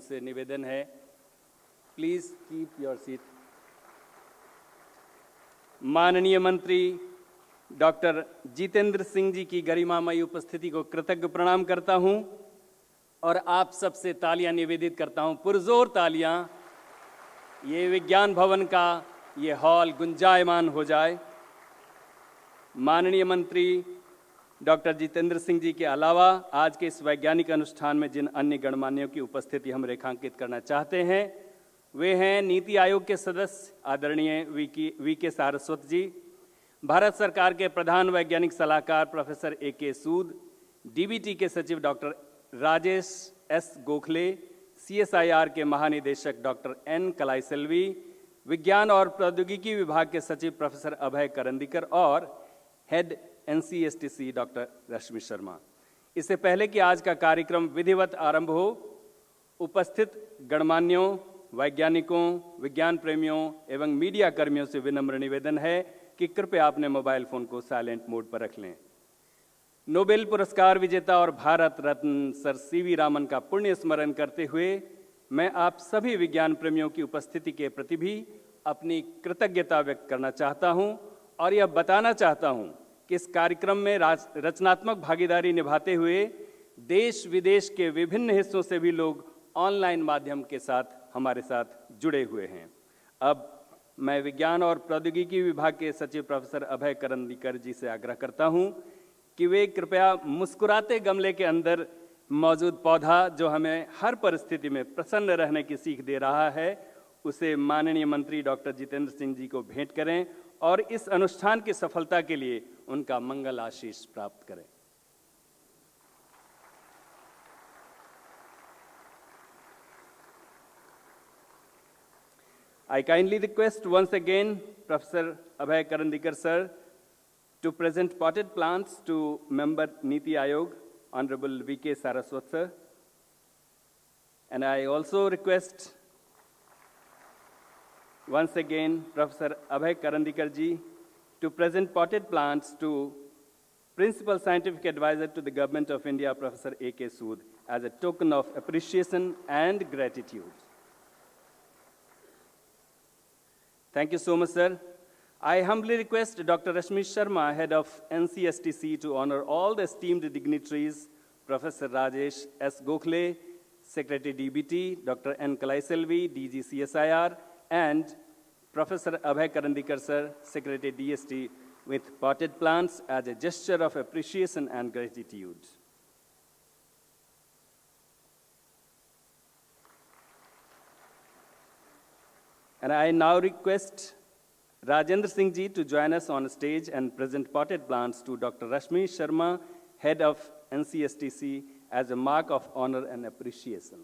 उनसे निवेदन है, प्लीज कीप योर सीट। माननीय मंत्री डॉक्टर जितेंद्र सिंह जी की गरिमामयी उपस्थिति को कृतज्ञ प्रणाम करता हूं और आप सबसे तालियां निवेदित करता हूं, पुरजोर तालियां, ये विज्ञान भवन का ये हॉल गुंजायमान हो जाए। माननीय मंत्री डॉक्टर जितेंद्र सिंह जी के अलावा आज के इस वैज्ञानिक अनुष्ठान में जिन अन्य गणमान्यों की उपस्थिति हम रेखांकित करना चाहते हैं वे हैं नीति आयोग के सदस्य आदरणीय वीके सारस्वत जी, भारत सरकार के प्रधान वैज्ञानिक सलाहकार प्रोफेसर ए.के. सूद, डीबीटी के सचिव doctor Rajesh S Gokhale, CSIR के महानिदेशक डॉक्टर एन कलाईसेल्वी, विज्ञान और प्रौद्योगिकी विभाग के सचिव प्रोफेसर अभय करंदीकर और हेड एनसीएसटीसी डॉक्टर रश्मि शर्मा। इससे पहले कि आज का कार्यक्रम विधिवत आरंभ हो, उपस्थित गणमान्यों, वैज्ञानिकों, विज्ञान प्रेमियों एवं मीडिया कर्मियों से विनम्र निवेदन है कि कृपया अपने मोबाइल फोन को साइलेंट मोड पर रख लें। नोबेल पुरस्कार विजेता और भारत रत्न सर सीवी रामन का पुण्य स्मरण करते हुए मैं आप सभी विज्ञान प्रेमियों की उपस्थिति के प्रति भी अपनी कृतज्ञता व्यक्त करना चाहता हूं और यह बताना चाहता हूं कि इस कार्यक्रम में रचनात्मक भागीदारी निभाते हुए देश विदेश के विभिन्न हिस्सों से भी लोग ऑनलाइन माध्यम के साथ हमारे साथ जुड़े हुए हैं। अब मैं विज्ञान और प्रौद्योगिकी विभाग के सचिव प्रोफेसर अभय करंदीकर जी से आग्रह करता हूं कि वे कृपया मुस्कुराते गमले के अंदर मौजूद पौधा जो हमें हर परिस्थिति में प्रसन्न रहने की सीख दे रहा है उसे माननीय मंत्री डॉक्टर जितेंद्र सिंह जी को भेंट करें और इस अनुष्ठान की सफलता के लिए उनका मंगल आशीष प्राप्त करें। I kindly request once again Professor Abhay Karandikar sir to present potted plants to member Niti Aayog, Honorable V.K. Saraswat sir. And I also request once again Professor Abhay Karandikar ji to present potted plants to Principal Scientific Advisor to the Government of India, Professor A.K. Sood, as a token of appreciation and gratitude. Thank you so much, sir. I humbly request Dr. Rashmi Sharma, head of NCSTC, to honor all the esteemed dignitaries, Professor Rajesh S. Gokhale, Secretary DBT, Dr. N. Kalaiselvi, DG CSIR, and Professor Abhay Karandikar, sir, Secretary DST, with potted plants as a gesture of appreciation and gratitude. And I now request Rajendra Singh ji to join us on stage and present potted plants to Dr. Rashmi Sharma, head of NCSTC, as a mark of honor and appreciation.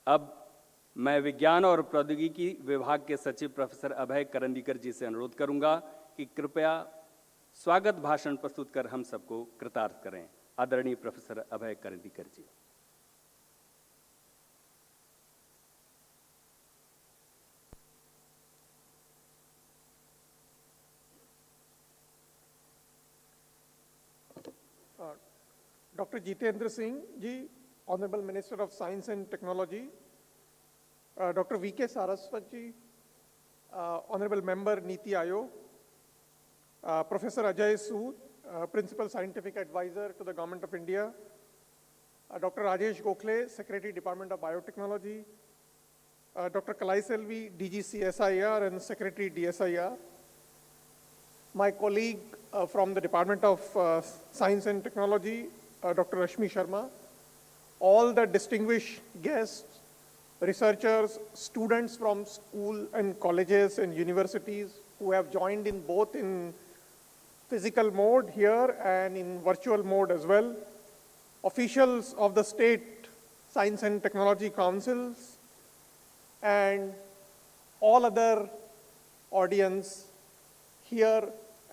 अब मैं विज्ञान और प्रौद्योगिकी विभाग के सचिव professor Abhay Karandikar जी से अनुरोध करूंगा कि कृपया स्वागत भाषण प्रस्तुत कर हम सबको कृतार्थ करें। आदरणीय professor Abhay Karandikar ji. Dr. Jitendra Singh ji, Honorable Minister of Science and Technology, Dr. V.K. Saraswat ji, Honorable Member Niti Aayog, Professor Ajay Sood, Principal Scientific Advisor to the Government of India, Dr. Rajesh Gokhale, Secretary, Department of Biotechnology, Dr. Kalaiselvi, DG CSIR and Secretary DSIR, my colleague from the Department of Science and Technology, Dr. Rashmi Sharma, all the distinguished guests, researchers, students from school and colleges and universities who have joined in both in physical mode here and in virtual mode as well, officials of the state Science and Technology Councils, and all other audience here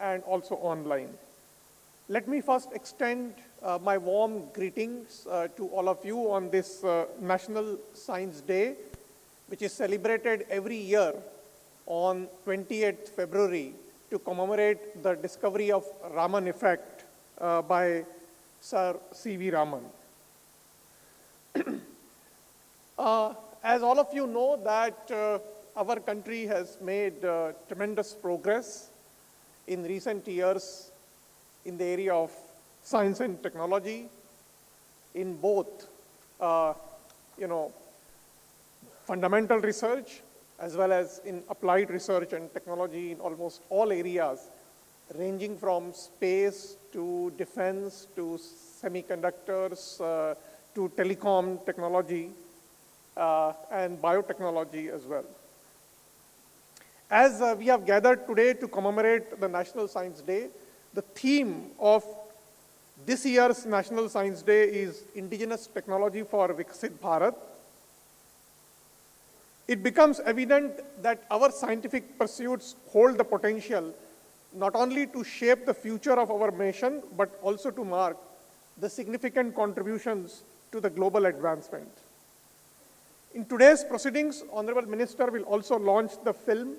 and also online. Let me first extend my warm greetings to all of you on this National Science Day, which is celebrated every year on 28th February to commemorate the discovery of Raman effect by Sir C.V. Raman. As all of you know that our country has made tremendous progress in recent years in the area of science and technology in both, fundamental research as well as in applied research and technology in almost all areas, ranging from space to defense to semiconductors to telecom technology and biotechnology as well. As we have gathered today to commemorate the National Science Day, the theme of this year's National Science Day is Indigenous Technology for Viksit Bharat. It becomes evident that our scientific pursuits hold the potential not only to shape the future of our nation, but also to mark the significant contributions to the global advancement. In today's proceedings, Honorable Minister will also launch the film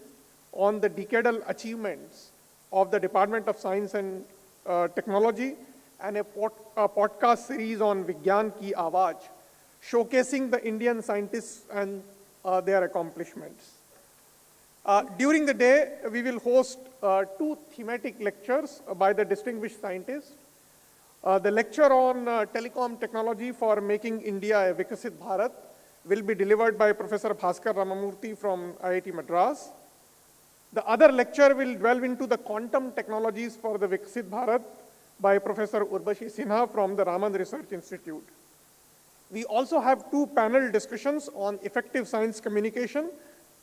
on the decadal achievements of the Department of Science and Technology and a podcast series on Vigyan Ki Awaaz, showcasing the Indian scientists and their accomplishments. During the day, we will host two thematic lectures by the distinguished scientists. The lecture on telecom technology for making India a Viksit Bharat will be delivered by Professor Bhaskar Ramamurthy from IIT Madras. The other lecture will delve into the quantum technologies for the Viksit Bharat by Professor Urvashi Sinha from the Raman Research Institute. We also have two panel discussions on effective science communication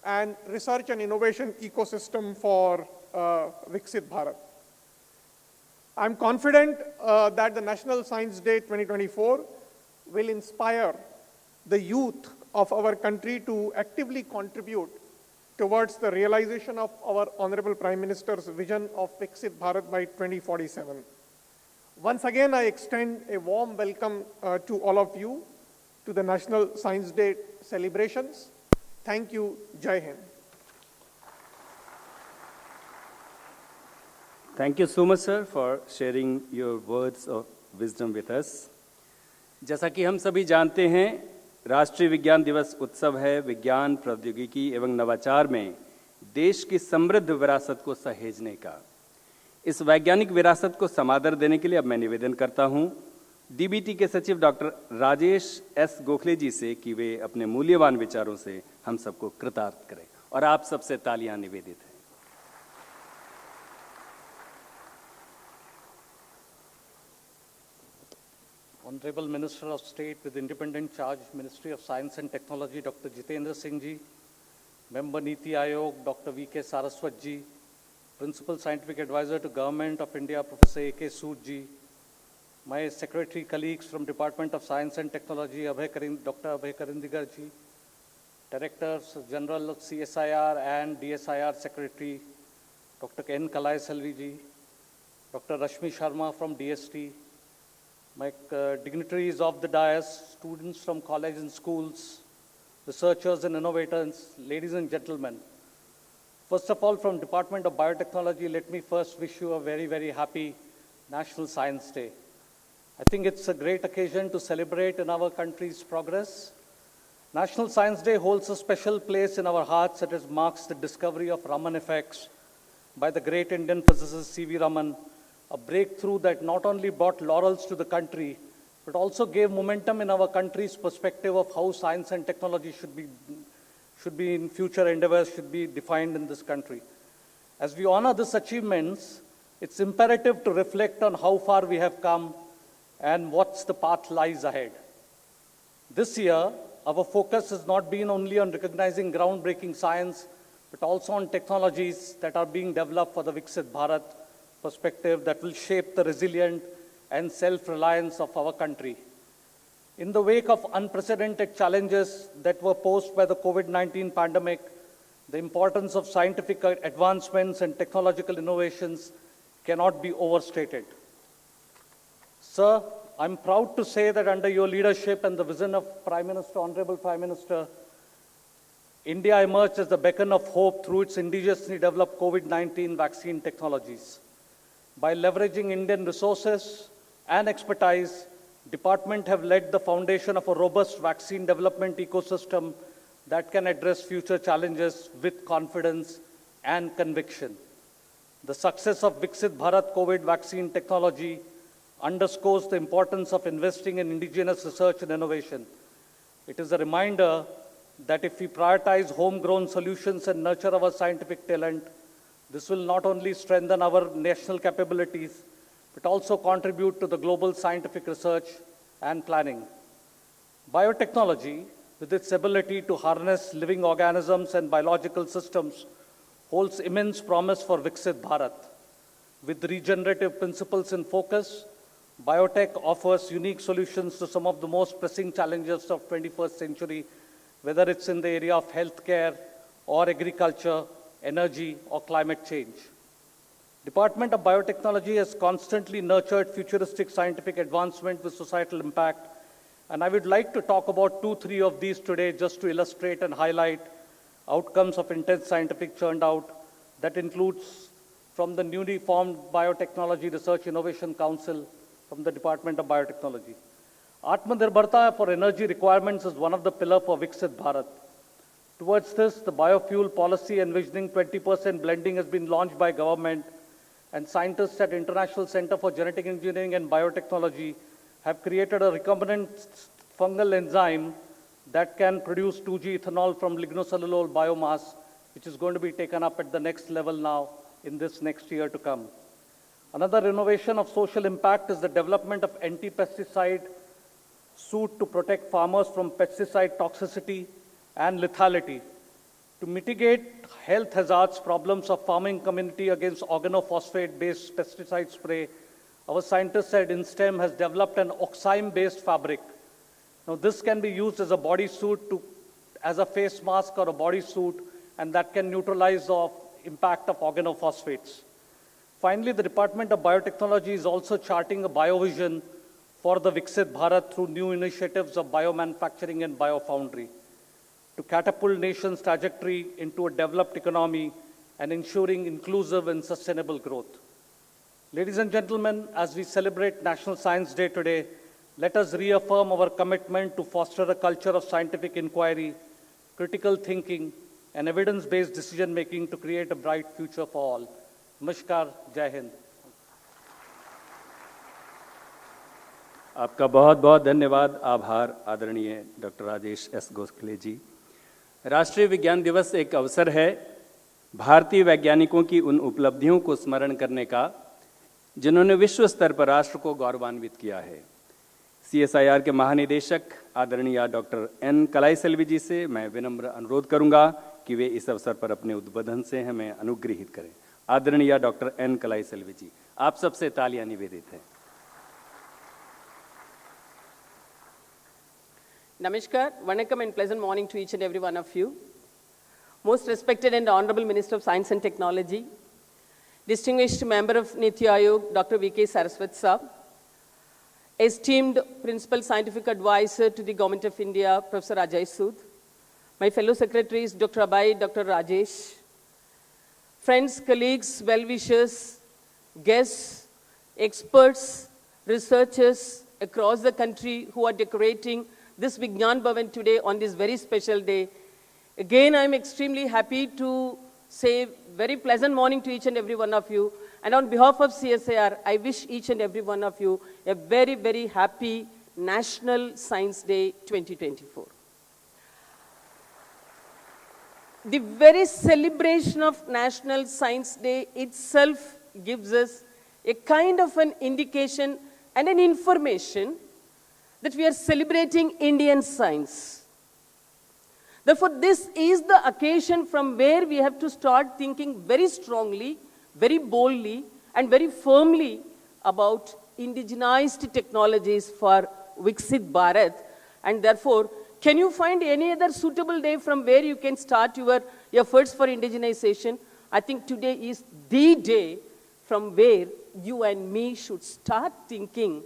and research and innovation ecosystem for Viksit Bharat. I'm confident that the National Science Day 2024 will inspire the youth of our country to actively contribute towards the realization of our Honorable Prime Minister's vision of Viksit Bharat by 2047. Once again, I extend a warm welcome to all of you to the National Science Day celebrations. Thank you. Jai Hind. Thank you so much, sir, for sharing your words of wisdom with us. जैसा कि हम सभी जानते हैं, राष्ट्रीय विज्ञान दिवस उत्सव है विज्ञान, प्रौद्योगिकी एवं नवाचार में देश की समृद्ध विरासत को सहेजने का। इस वैज्ञानिक विरासत को समादर देने के लिए अब मैं निवेदन करता हूं डीबीटी के सचिव डॉक्टर राजेश एस गोखले जी से कि वे अपने मूल्यवान विचारों से हम सबको कृतार्थ करें और आप सबसे तालियां निवेदित हैं। Honorable Minister of State with Independent Charge, Ministry of Science and Technology, Dr. Jitendra Singh ji, Member Niti Aayog, Dr. V.K. Saraswat ji, Principal Scientific Advisor to Government of India, Professor A.K. Sood ji, my secretary colleagues from Department of Science and Technology, Dr. Abhay Karindigar ji, Directors General of CSIR and DSIR Secretary, Dr. N. Kalai Salvi ji, Dr. Rashmi Sharma from DST, my dignitaries of the dais, students from college and schools, researchers and innovators, ladies and gentlemen. First of all, from Department of Biotechnology, let me first wish you a very, very happy National Science Day. I think it's a great occasion to celebrate in our country's progress. National Science Day holds a special place in our hearts as it marks the discovery of Raman effects by the great Indian physicist C.V. Raman, a breakthrough that not only brought laurels to the country, but also gave momentum in our country's perspective of how science and technology should be in future endeavors, should be defined in this country. As we honor these achievements, it's imperative to reflect on how far we have come and what's the path lies ahead. This year, our focus has not been only on recognizing groundbreaking science, but also on technologies that are being developed for the Viksit Bharat perspective that will shape the resilient and self-reliance of our country. In the wake of unprecedented challenges that were posed by the COVID-19 pandemic, the importance of scientific advancements and technological innovations cannot be overstated. Sir, I'm proud to say that under your leadership and the vision of Prime Minister, Honorable Prime Minister, India emerged as the beacon of hope through its indigenously developed COVID-19 vaccine technologies. By leveraging Indian resources and expertise, department have led the foundation of a robust vaccine development ecosystem that can address future challenges with confidence and conviction. The success of Viksit Bharat COVID vaccine technology underscores the importance of investing in indigenous research and innovation. It is a reminder that if we prioritize homegrown solutions and nurture our scientific talent, this will not only strengthen our national capabilities, but also contribute to the global scientific research and planning. Biotechnology, with its ability to harness living organisms and biological systems, holds immense promise for Viksit Bharat. With regenerative principles in focus, biotech offers unique solutions to some of the most pressing challenges of 21st century, whether it's in the area of healthcare or agriculture, energy or climate change. Department of Biotechnology has constantly nurtured futuristic scientific advancement with societal impact, and I would like to talk about 2-3 of these today just to illustrate and highlight outcomes of intense scientific churned out. That includes from the newly formed Biotechnology Research Innovation Council from the Department of Biotechnology. Atmanirbharta for energy requirements is one of the pillars for Viksit Bharat. Towards this, the biofuel policy envisioning 20% blending has been launched by government, and scientists at International Center for Genetic Engineering and Biotechnology have created a recombinant fungal enzyme that can produce 2G ethanol from lignocellulose biomass, which is going to be taken up at the next level now in this next year to come. Another innovation of social impact is the development of anti-pesticide suit to protect farmers from pesticide toxicity and lethality. To mitigate health hazards problems of farming community against organophosphate-based pesticide spray, our scientists at INSTEM has developed an oxime-based fabric. Now this can be used as a bodysuit, as a face mask or a bodysuit, and that can neutralize the impact of organophosphates. Finally, the Department of Biotechnology is also charting a biovision for the Viksit Bharat through new initiatives of biomanufacturing and biofoundry to catapult nation's trajectory into a developed economy and ensuring inclusive and sustainable growth. Ladies and gentlemen, as we celebrate National Science Day today, let us reaffirm our commitment to foster a culture of scientific inquiry, critical thinking, and evidence-based decision-making to create a bright future for all. Namaskar, Jai Hind. आपका बहुत बहुत धन्यवाद, आभार आदरणीय doctor Rajesh S Gokhale जी। राष्ट्रीय विज्ञान दिवस एक अवसर है भारतीय वैज्ञानिकों की उन उपलब्धियों को स्मरण करने का जिन्होंने विश्व स्तर पर राष्ट्र को गौरवान्वित किया है। CSIR के महानिदेशक आदरणीय डॉक्टर एन कलाईसेल्वी जी से मैं विनम्र अनुरोध करूंगा कि वे इस अवसर पर अपने उद्बोधन से हमें अनुग्रहित करें। आदरणीय डॉक्टर एन कलाईसेल्वी जी, आप सबसे तालियां निवेदित हैं। Namaskar, Vanakkam and pleasant morning to each and every one of you. Most respected and Honorable Minister of Science and Technology, distinguished member of Niti Aayog, Dr. V.K. Saraswat Sir, esteemed Principal Scientific Advisor to the Government of India, Professor Ajay Sood, my fellow secretaries, Dr. Abhay, Dr. Rajesh, friends, colleagues, well-wishers, guests, experts, researchers across the country who are decorating this Vigyan Bhawan today on this very special day. Again, I'm extremely happy to say very pleasant morning to each and every one of you. And on behalf of CSIR, I wish each and every one of you a very, very happy National Science Day 2024. The very celebration of National Science Day itself gives us a kind of an indication and an information that we are celebrating Indian science. Therefore, this is the occasion from where we have to start thinking very strongly, very boldly, and very firmly about indigenized technologies for Viksit Bharat. And therefore, can you find any other suitable day from where you can start your efforts for indigenization? I think today is the day from where you and me should start thinking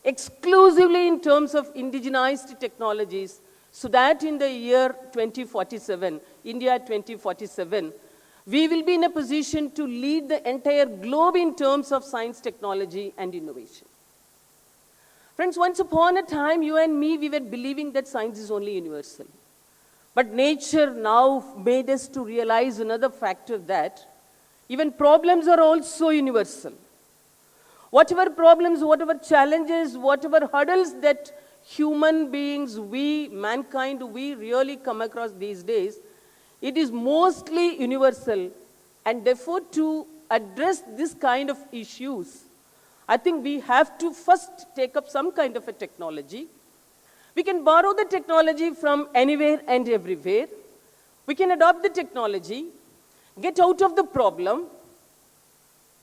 exclusively in terms of indigenized technologies, so that in the year 2047, India 2047, we will be in a position to lead the entire globe in terms of science, technology, and innovation. Friends, once upon a time, you and me, we were believing that science is only universal. But nature now made us to realize another factor, that even problems are also universal. Whatever problems, whatever challenges, whatever hurdles that human beings, we, mankind, we really come across these days, it is mostly universal. And therefore, to address this kind of issues, I think we have to first take up some kind of a technology. We can borrow the technology from anywhere and everywhere. We can adopt the technology, get out of the problem,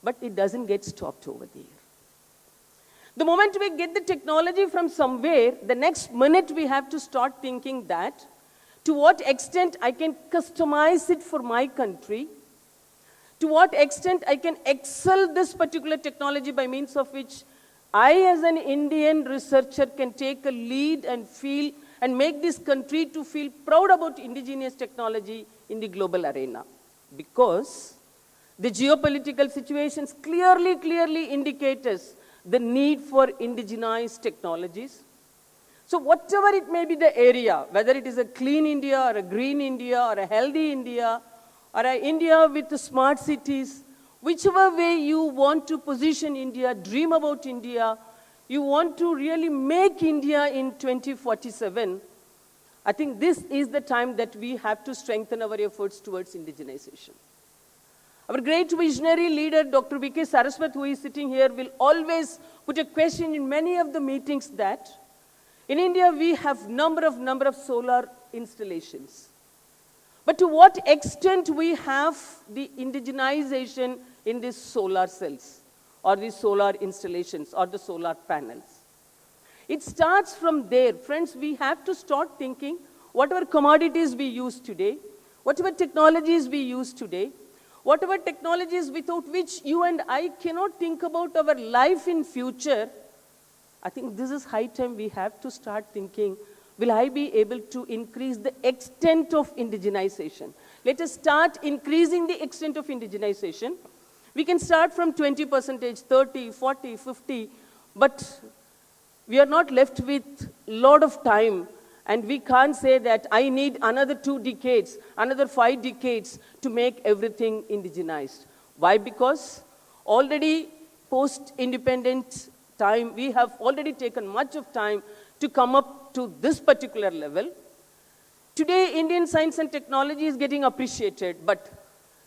but it doesn't get stopped over there. The moment we get the technology from somewhere, the next minute we have to start thinking that, to what extent I can customize it for my country, to what extent I can excel this particular technology by means of which I as an Indian researcher can take a lead and feel and make this country to feel proud about indigenous technology in the global arena. Because the geopolitical situations clearly indicate us the need for indigenized technologies. So whatever it may be the area, whether it is a clean India or a green India or a healthy India or an India with the smart cities, whichever way you want to position India, dream about India, you want to really make India in 2047, I think this is the time that we have to strengthen our efforts towards indigenization. Our great visionary leader, Dr. Viksit Bharat, who is sitting here, will always put a question in many of the meetings that in India we have number of solar installations. But to what extent we have the indigenization in these solar cells or these solar installations or the solar panels? It starts from there. Friends, we have to start thinking whatever commodities we use today, whatever technologies we use today, whatever technologies without which you and I cannot think about our life in future, I think this is high time we have to start thinking, will I be able to increase the extent of indigenization? Let us start increasing the extent of indigenization. We can start from 20%, 30, 40, 50, but we are not left with a lot of time. And we can't say that I need another 2 decades, another 5 decades to make everything indigenized. Why? Because already post-independent time, we have already taken much of time to come up to this particular level. Today, Indian science and technology is getting appreciated, but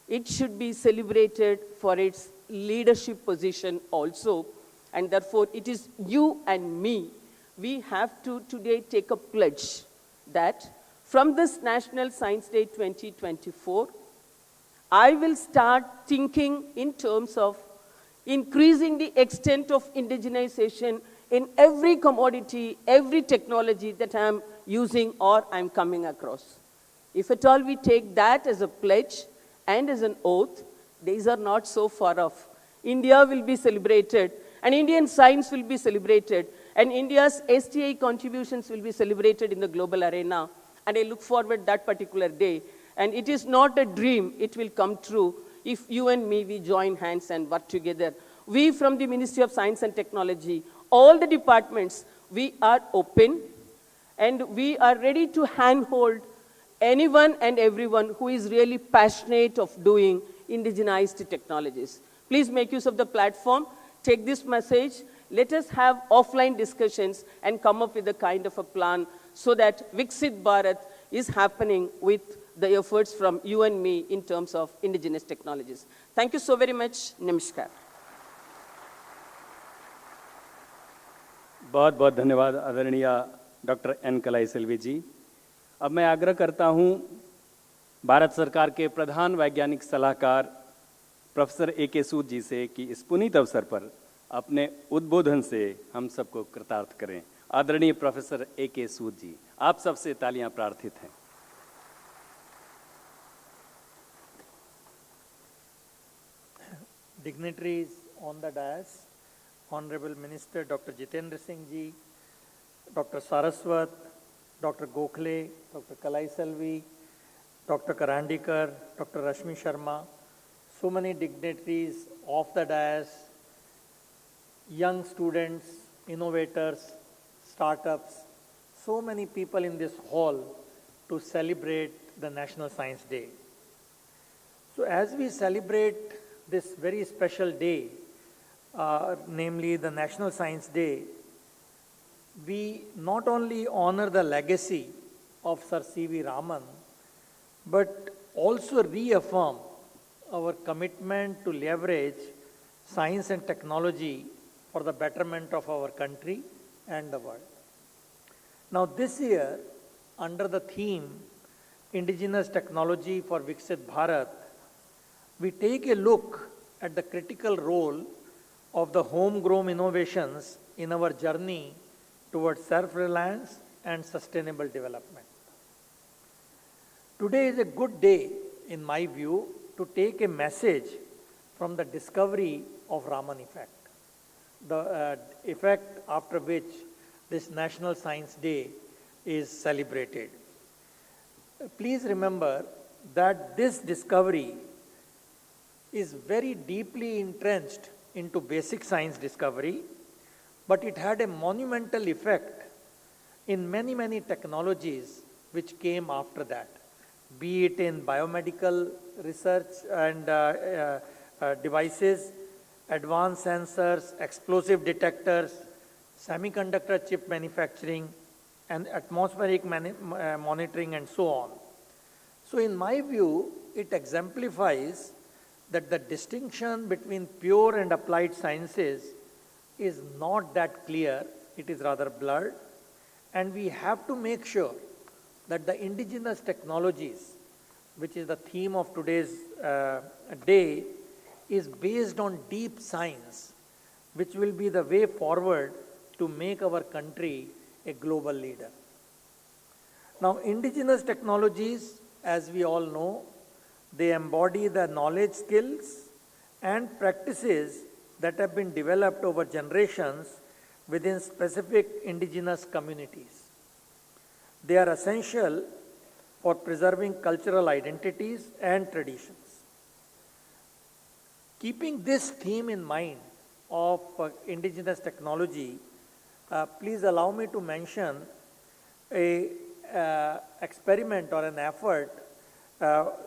it should be celebrated for its leadership position also. And therefore, it is you and me. We have to today take a pledge that from this National Science Day 2024, I will start thinking in terms of increasing the extent of indigenization in every commodity, every technology that I'm using or I'm coming across. If at all we take that as a pledge and as an oath, days are not so far off. India will be celebrated, and Indian science will be celebrated, and India's STI contributions will be celebrated in the global arena. And I look forward that particular day. And it is not a dream, it will come true if you and me, we join hands and work together. We from the Ministry of Science and Technology, all the departments, we are open and we are ready to handhold anyone and everyone who is really passionate of doing indigenized technologies. Please make use of the platform, take this message, let us have offline discussions and come up with a kind of a plan so that Viksit Bharat is happening with the efforts from you and me in terms of indigenous technologies. Thank you so very much. Namaskar. बहुत बहुत धन्यवाद आदरणीय doctor N कलाई सेल्वी जी। अब मैं आग्रह करता हूं भारत सरकार के प्रधान वैज्ञानिक सलाहकार प्रोफेसर ए.के. सूद जी से कि इस पुनीत अवसर पर अपने उद्बोधन से हम सबको कृतार्थ करें। आदरणीय प्रोफेसर ए.के. सूद जी, आप सबसे तालियां प्रार्थित हैं। Dignitaries on the dais, Honorable Minister Dr. Jitendra Singh ji, Dr. Saraswat, Dr. Gokhale, Dr. Kalai Selvi, Dr. Karandikar, Dr. Rashmi Sharma, so many dignitaries of the dais, young students, innovators, startups, so many people in this hall to celebrate the National Science Day. So as we celebrate this very special day, namely the National Science Day, we not only honor the legacy of Sir C.V. Raman, but also reaffirm our commitment to leverage science and technology for the betterment of our country and the world. Now this year, under the theme Indigenous Technology for Viksit Bharat, we take a look at the critical role of the homegrown innovations in our journey towards self-reliance and sustainable development. Today is a good day, in my view, to take a message from the discovery of Raman effect, the effect after which this National Science Day is celebrated. Please remember that this discovery is very deeply entrenched into basic science discovery, but it had a monumental effect in many, many technologies which came after that, be it in biomedical research and devices, advanced sensors, explosive detectors, semiconductor chip manufacturing, and atmospheric monitoring, and so on. So in my view, it exemplifies that the distinction between pure and applied sciences is not that clear, it is rather blurred, and we have to make sure that the indigenous technologies, which is the theme of today's day, is based on deep science, which will be the way forward to make our country a global leader. Now, indigenous technologies, as we all know, they embody the knowledge, skills, and practices that have been developed over generations within specific indigenous communities. They are essential for preserving cultural identities and traditions. Keeping this theme in mind of indigenous technology, please allow me to mention a experiment or an effort,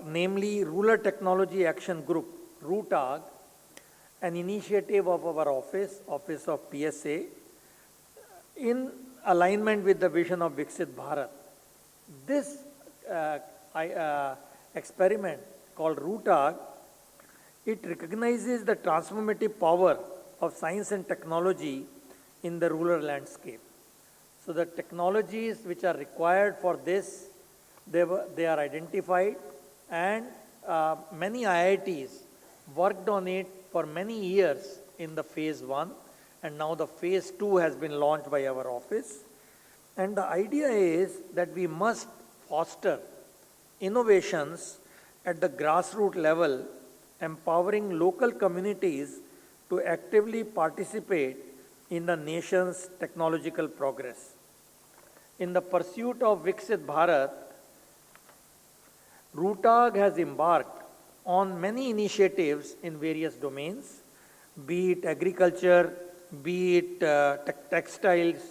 namely Rural Technology Action Group, RUTAG, an initiative of our office of PSA, in alignment with the vision of Viksit Bharat. This experiment called RUTAG, it recognizes the transformative power of science and technology in the rural landscape. So the technologies which are required for this, they are identified, and many IITs worked on it for many years in the phase 1, and now the phase 2 has been launched by our office. And the idea is that we must foster innovations at the grassroots level, empowering local communities to actively participate in the nation's technological progress. In the pursuit of Viksit Bharat, RUTAG has embarked on many initiatives in various domains, be it agriculture, be it textiles,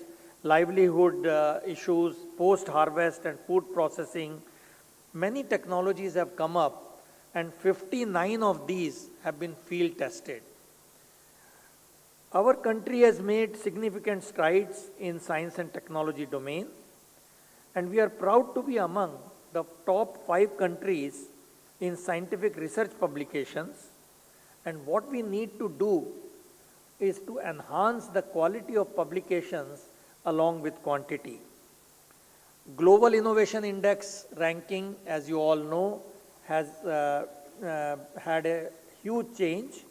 livelihood issues, post-harvest and food processing. Many technologies have come up, and 59 of these have been field tested. Our country has made significant strides in science and technology domain, and we are proud to be among the top 5 countries in scientific research publications. And what we need to do is to enhance the quality of publications along with quantity. Global Innovation Index ranking, as you all know, has had a huge change.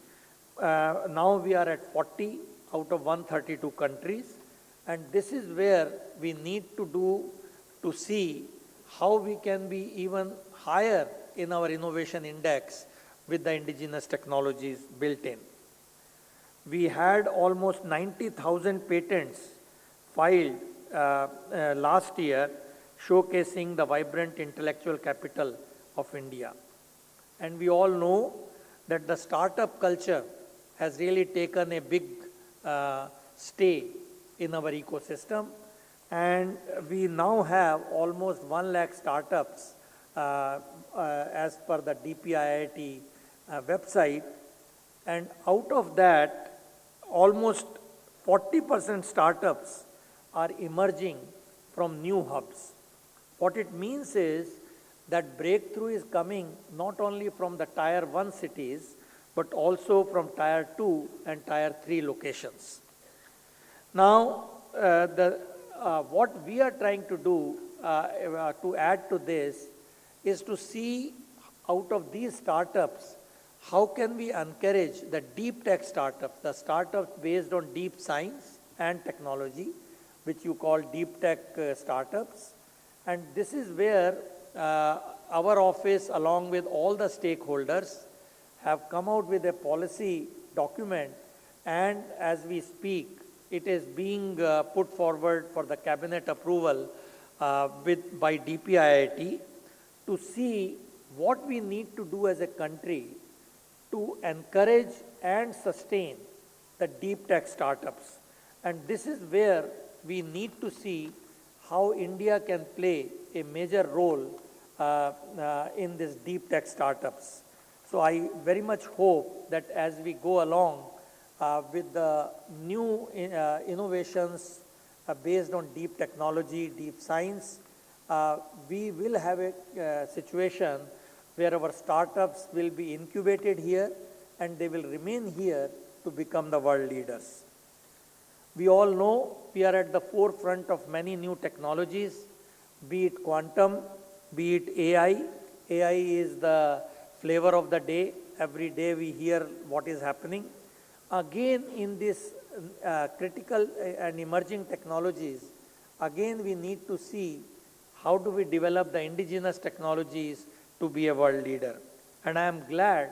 Now we are at 40 out of 132 countries, and this is where we need to see how we can be even higher in our innovation index with the indigenous technologies built in. We had almost 90,000 patents filed last year, showcasing the vibrant intellectual capital of India. And we all know that the startup culture has really taken a big stay in our ecosystem. And we now have almost 1 lakh startups as per the DPIIT website. And out of that, almost 40% startups are emerging from new hubs. What it means is that breakthrough is coming not only from the Tier 1 cities, but also from Tier 2 and Tier 3 locations. Now, what we are trying to do to add to this is to see out of these startups, how can we encourage the deep tech startups, the startups based on deep science and technology, which you call deep tech startups. And this is where our office, along with all the stakeholders, have come out with a policy document, and as we speak, it is being put forward for the cabinet approval by DPIIT to see what we need to do as a country to encourage and sustain the deep tech startups. And this is where we need to see how India can play a major role in these deep tech startups. So I very much hope that as we go along with the new innovations based on deep technology, deep science, we will have a situation where our startups will be incubated here and they will remain here to become the world leaders. We all know we are at the forefront of many new technologies, be it quantum, be it AI. AI is the flavor of the day. Every day we hear what is happening. Again, in this critical and emerging technologies, again we need to see how do we develop the indigenous technologies to be a world leader. And I am glad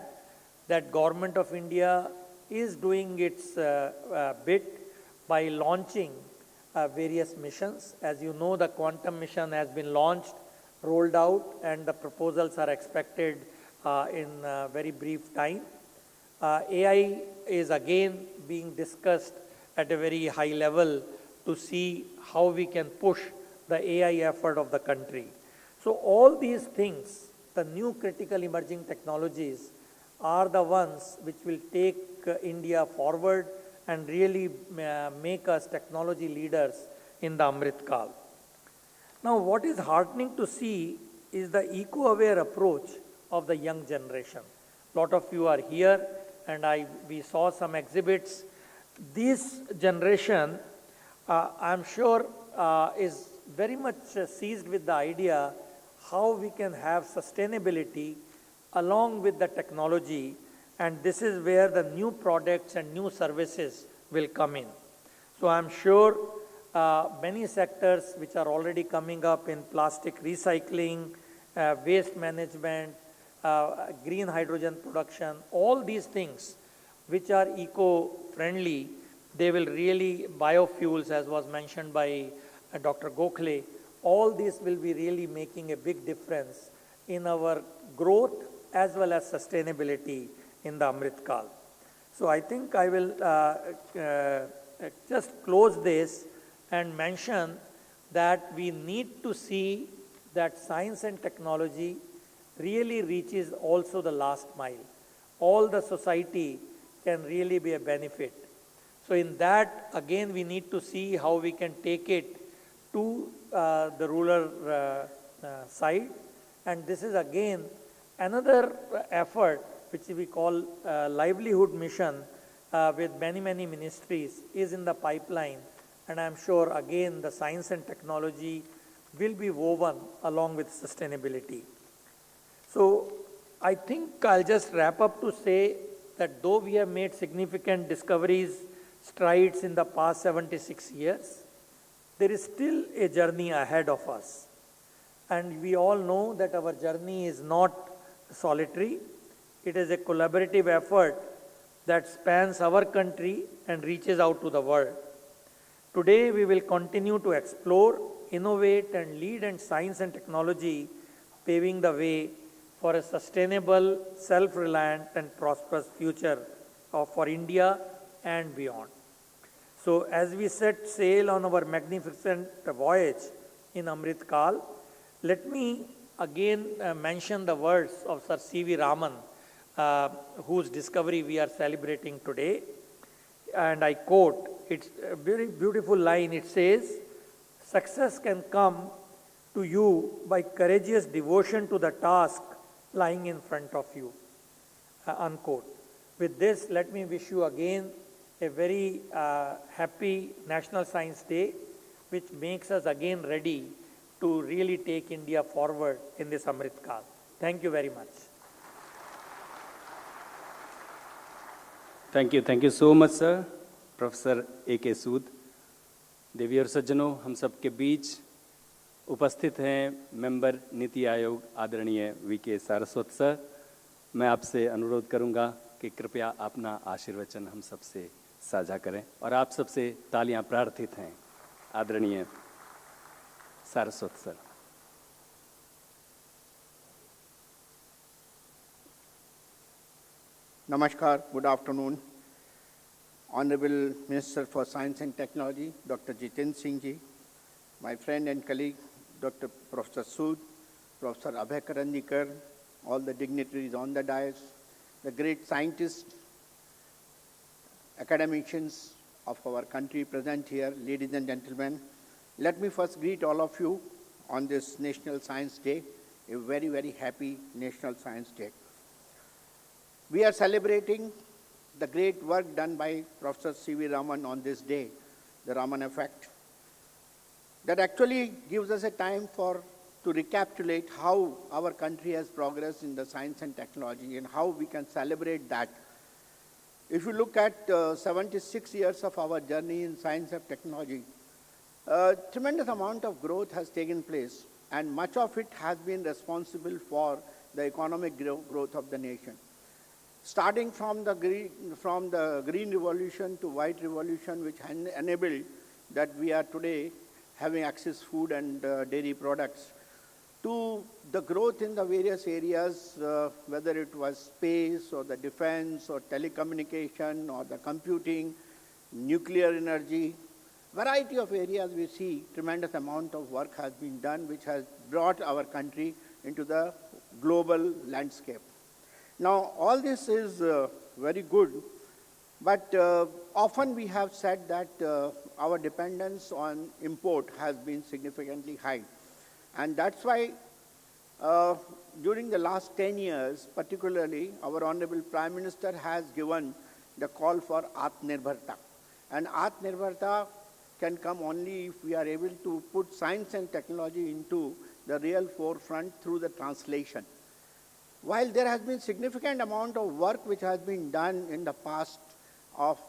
that Government of India is doing its bit by launching various missions. As you know, the quantum mission has been launched, rolled out, and the proposals are expected in a very brief time. AI is again being discussed at a very high level to see how we can push the AI effort of the country. So all these things, the new critical emerging technologies, are the ones which will take India forward and really make us technology leaders in the Amrit Kal. Now, what is heartening to see is the eco-aware approach of the young generation. A lot of you are here, and we saw some exhibits. This generation, I'm sure, is very much seized with the idea how we can have sustainability along with the technology, and this is where the new products and new services will come in. So I'm sure many sectors which are already coming up in plastic recycling, waste management, green hydrogen production, all these things which are eco-friendly, they will really, biofuels as was mentioned by Dr. Gokhale, all these will be really making a big difference in our growth as well as sustainability in the Amrit Kal. So I think I will just close this and mention that we need to see that science and technology really reaches also the last mile. All the society can really be a benefit. So in that, again, we need to see how we can take it to the rural side. And this is again another effort which we call livelihood mission with many ministries is in the pipeline. And I'm sure again the science and technology will be woven along with sustainability. So I think I'll just wrap up to say that though we have made significant discoveries, strides in the past 76 years, there is still a journey ahead of us. And we all know that our journey is not solitary. It is a collaborative effort that spans our country and reaches out to the world. Today we will continue to explore, innovate and lead in science and technology, paving the way for a sustainable, self-reliant and prosperous future for India and beyond. So as we set sail on our magnificent voyage in Amrit Kal, let me again mention the words of Sir C.V. Raman, whose discovery we are celebrating today. And I quote, it's a very beautiful line. It says, "Success can come to you by courageous devotion to the task lying in front of you." Unquote. With this, let me wish you again a very happy National Science Day, which makes us again ready to really take India forward in this Amrit Kal. Thank you very much. Thank you so much sir. Professor A.K. सूद। देवी और सज्जनों, हम सबके बीच उपस्थित हैं member NITI Aayog आदरणीय V.K. Saraswat sir. मैं आपसे अनुरोध करूंगा कि कृपया अपना आशीर्वचन हम सबसे साझा करें और आप सबसे तालियां प्रार्थित हैं आदरणीय Saraswat sir. Namaskar, good afternoon. Honorable Minister for Science and Technology, Dr. Jitendra Singh ji, my friend and colleague, Dr. Professor Sood, Professor Abhay Karandikar, all the dignitaries on the dais, the great scientists, academicians of our country present here, ladies and gentlemen. Let me first greet all of you on this National Science Day, a very, very happy National Science Day. We are celebrating the great work done by Professor C.V. Raman on this day, the Raman effect. That actually gives us a time to recapitulate how our country has progressed in the science and technology and how we can celebrate that. If you look at 76 years of our journey in science and technology, a tremendous amount of growth has taken place, and much of it has been responsible for the economic growth of the nation. Starting from the green revolution to white revolution, which enabled that we are today having access food and dairy products, to the growth in the various areas, whether it was space or the defense or telecommunication or the computing, nuclear energy, variety of areas we see tremendous amount of work has been done, which has brought our country into the global landscape. Now, all this is very good, but often we have said that our dependence on import has been significantly high. And that's why during the last 10 years, particularly, our Honorable Prime Minister has given the call for Atmanirbharta. And Atmanirbharta can come only if we are able to put science and technology into the real forefront through the translation. While there has been significant amount of work which has been done in the past of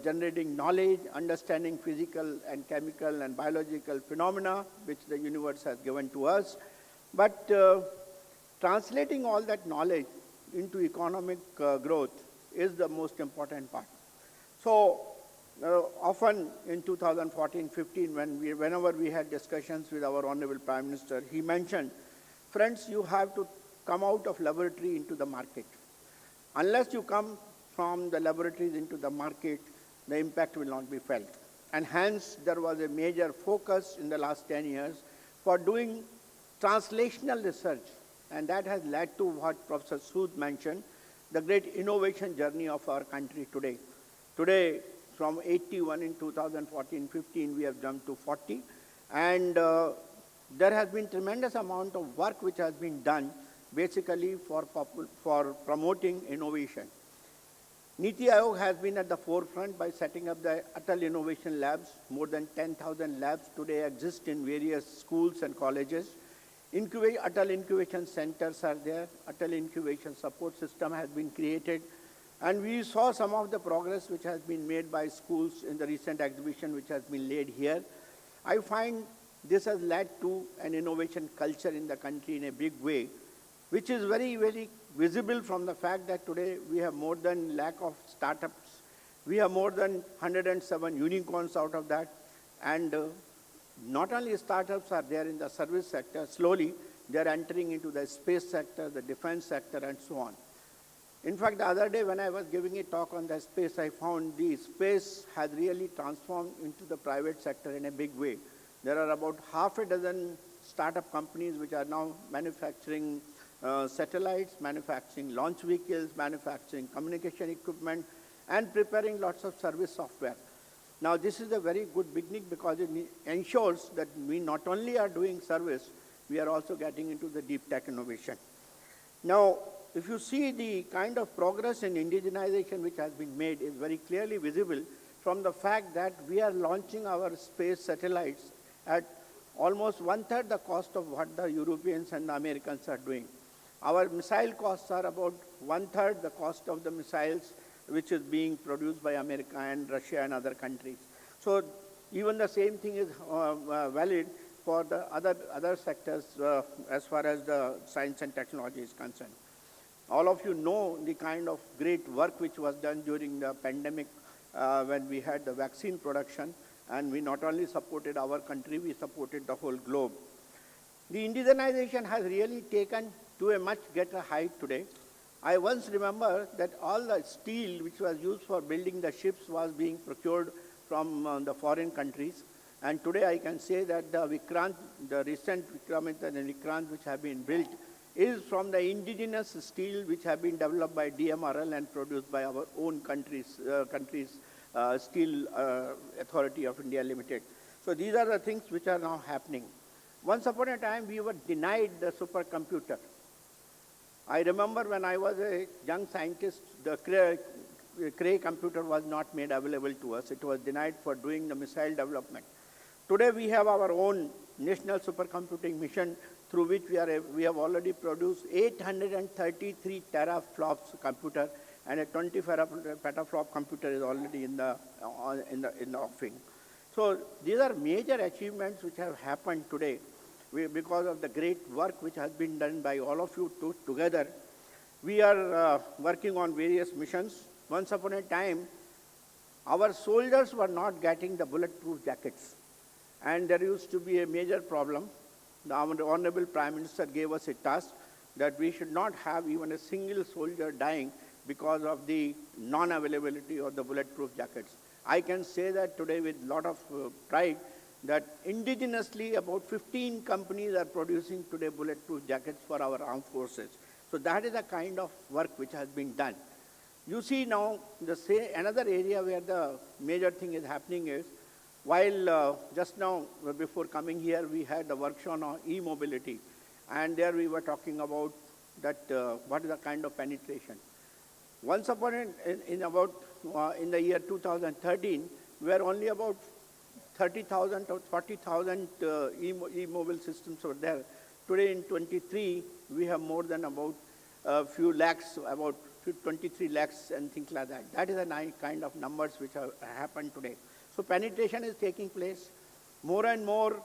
generating knowledge, understanding physical and chemical and biological phenomena which the universe has given to us, but translating all that knowledge into economic growth is the most important part. So often in 2014-15, whenever we had discussions with our Honorable Prime Minister, he mentioned, friends, you have to come out of laboratory into the market. Unless you come from the laboratories into the market, the impact will not be felt. And hence, there was a major focus in the last 10 years for doing translational research. And that has led to what Professor Sood mentioned, the great innovation journey of our country today. Today, from 81 in 2014-15, we have jumped to 40. And there has been tremendous amount of work which has been done basically for promoting innovation. Niti Aayog has been at the forefront by setting up the Atal Innovation Labs. More than 10,000 labs today exist in various schools and colleges. Atal Incubation Centers are there. Atal Incubation Support System has been created. And we saw some of the progress which has been made by schools in the recent exhibition which has been laid here. I find this has led to an innovation culture in the country in a big way, which is very, very visible from the fact that today we have more than lakh of startups. We have more than 107 unicorns out of that. And not only startups are there in the service sector, slowly they are entering into the space sector, the defense sector, and so on. In fact, the other day when I was giving a talk on the space, I found the space has really transformed into the private sector in a big way. There are about half a dozen startup companies which are now manufacturing satellites, manufacturing launch vehicles, manufacturing communication equipment, and preparing lots of service software. Now, this is a very good beginning because it ensures that we not only are doing service, we are also getting into the deep tech innovation. Now, if you see the kind of progress in indigenization which has been made is very clearly visible from the fact that we are launching our space satellites at almost one-third the cost of what the Europeans and the Americans are doing. Our missile costs are about one-third the cost of the missiles which is being produced by America and Russia and other countries. So even the same thing is valid for the other sectors as far as the science and technology is concerned. All of you know the kind of great work which was done during the pandemic when we had the vaccine production, and we not only supported our country, we supported the whole globe. The indigenization has really taken to a much greater height today. I once remember that all the steel which was used for building the ships was being procured from the foreign countries. And today I can say that the Vikrant, the recent Vikrant and Vikrant which have been built is from the indigenous steel which have been developed by DMRL and produced by our own country's Steel Authority of India Limited. So these are the things which are now happening. Once upon a time, we were denied the supercomputer. I remember when I was a young scientist, the Cray computer was not made available to us. It was denied for doing the missile development. Today we have our own national supercomputing mission through which we have already produced 833 teraflops computer, and a 20 petaflop computer is already in the offering. So these are major achievements which have happened today because of the great work which has been done by all of you together. We are working on various missions. Once upon a time, our soldiers were not getting the bulletproof jackets, and there used to be a major problem. The Honorable Prime Minister gave us a task that we should not have even a single soldier dying because of the non-availability of the bulletproof jackets. I can say that today with a lot of pride that indigenously about 15 companies are producing today bulletproof jackets for our armed forces. So that is the kind of work which has been done. You see now, another area where the major thing is happening is, while just now before coming here we had the workshop on e-mobility, and there we were talking about that what is the kind of penetration. Once upon in the year 2013, where only about 30,000 or 40,000 e-mobile systems were there. Today in 23, we have more than about a few lakhs, about 23 lakhs and things like that. That is the kind of numbers which have happened today. So penetration is taking place. More and more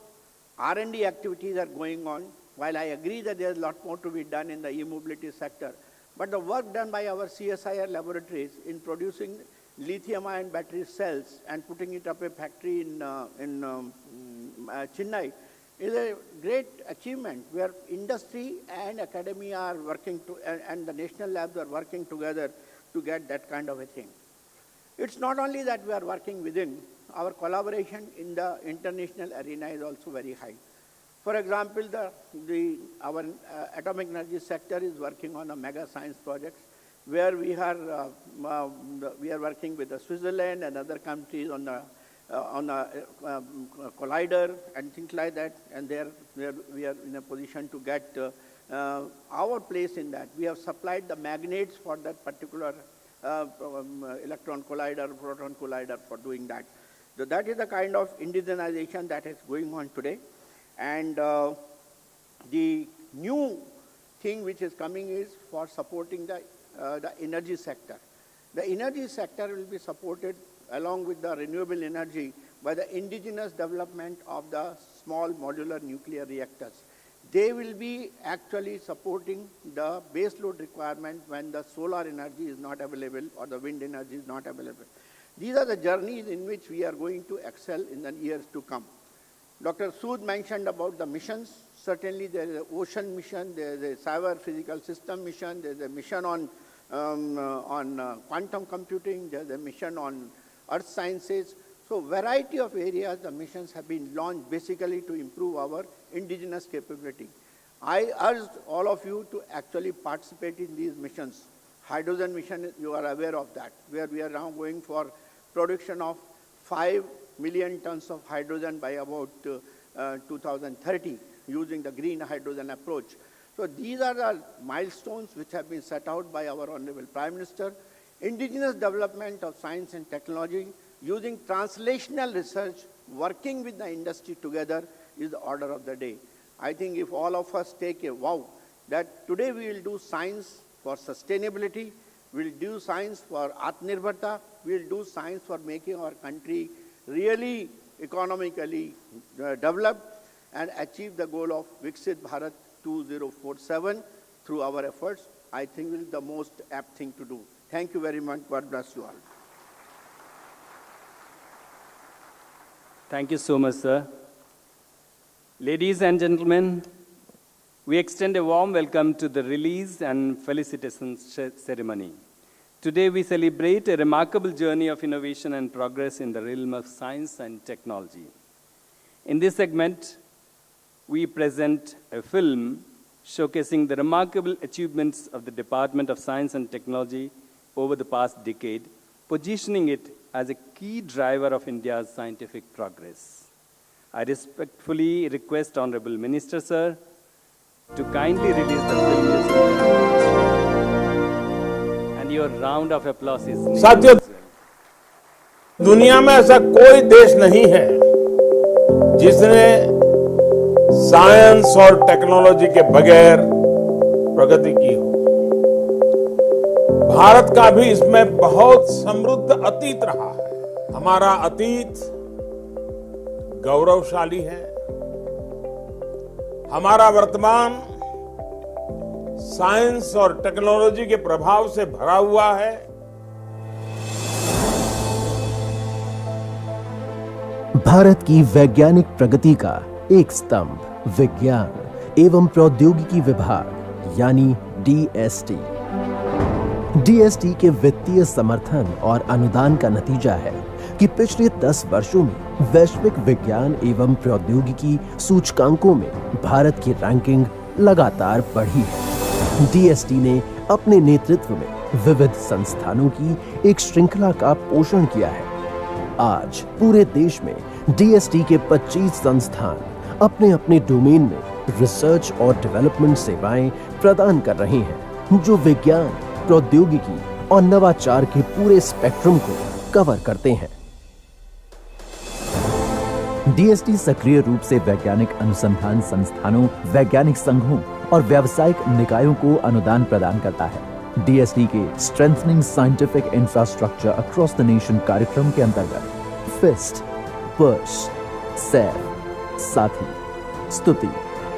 R&D activities are going on. While I agree that there is a lot more to be done in the e-mobility sector, but the work done by our CSIR laboratories in producing lithium-ion battery cells and putting it up a factory in Chennai is a great achievement where industry and academia are working and the national labs are working together to get that kind of a thing. It's not only that we are working within, our collaboration in the international arena is also very high. For example, our atomic energy sector is working on a mega science projects where we are working with Switzerland and other countries on a collider and things like that, and there we are in a position to get our place in that. We have supplied the magnets for that particular electron collider, proton collider for doing that. So that is the kind of indigenization that is going on today. And the new thing which is coming is for supporting the energy sector. The energy sector will be supported along with the renewable energy by the indigenous development of the small modular nuclear reactors. They will be actually supporting the base load requirement when the solar energy is not available or the wind energy is not available. These are the journeys in which we are going to excel in the years to come. Dr. Sood mentioned about the missions. Certainly there is an ocean mission, there is a cyber physical system mission, there is a mission on quantum computing, there is a mission on earth sciences. So variety of areas the missions have been launched basically to improve our indigenous capability. I urge all of you to actually participate in these missions. Hydrogen mission, you are aware of that, where we are now going for production of 5 million tons of hydrogen by about 2030 using the green hydrogen approach. So these are the milestones which have been set out by our Honorable Prime Minister. Indigenous development of science and technology using translational research, working with the industry together is the order of the day. I think if all of us take a vow that today we will do science for sustainability, we will do science for Atmanirbharta, we will do science for making our country really economically developed and achieve the goal of Viksit Bharat 2047 through our efforts, I think will be the most apt thing to do. Thank you very much. God bless you all. Thank you so much, sir. Ladies and gentlemen, we extend a warm welcome to the release and felicitation ceremony. Today we celebrate a remarkable journey of innovation and progress in the realm of science and technology. In this segment, we present a film showcasing the remarkable achievements of the Department of Science and Technology over the past decade, positioning it as a key driver of India's scientific progress. I respectfully request Honorable Minister, sir, to kindly release the film using and your round of applause is needed. साथियों, दुनिया में ऐसा कोई देश नहीं है जिसने science और टेक्नोलॉजी के बगैर प्रगति की हो। भारत का भी इसमें बहुत समृद्ध अतीत रहा है। हमारा अतीत गौरवशाली है। हमारा वर्तमान साइंस और टेक्नोलॉजी के प्रभाव से भरा हुआ है। भारत की वैज्ञानिक प्रगति का एक स्तंभ विज्ञान एवं प्रौद्योगिकी विभाग यानी डीएसटी। डीएसटी के वित्तीय समर्थन और अनुदान का नतीजा है कि पिछले 10 वर्षों में वैश्विक विज्ञान एवं प्रौद्योगिकी सूचकांकों में भारत की रैंकिंग लगातार बढ़ी है। डीएसटी ने अपने नेतृत्व में विविध संस्थानों की एक श्रृंखला का पोषण किया है। आज पूरे देश में डीएसटी के 25 संस्थान अपने अपने डोमेन में रिसर्च और डेवलपमेंट सेवाएं प्रदान कर रहे हैं, जो विज्ञान, प्रौद्योगिकी और नवाचार के पूरे स्पेक्ट्रम को कवर करते हैं। डीएसटी सक्रिय रूप से वैज्ञानिक अनुसंधान संस्थानों, वैज्ञानिक संघों और व्यावसायिक निकायों को अनुदान प्रदान करता है। डीएसटी के strengthening scientific infrastructure across the nation कार्यक्रम के अंतर्गत फिस्ट, पर्श, सैर, साथी, स्तुति,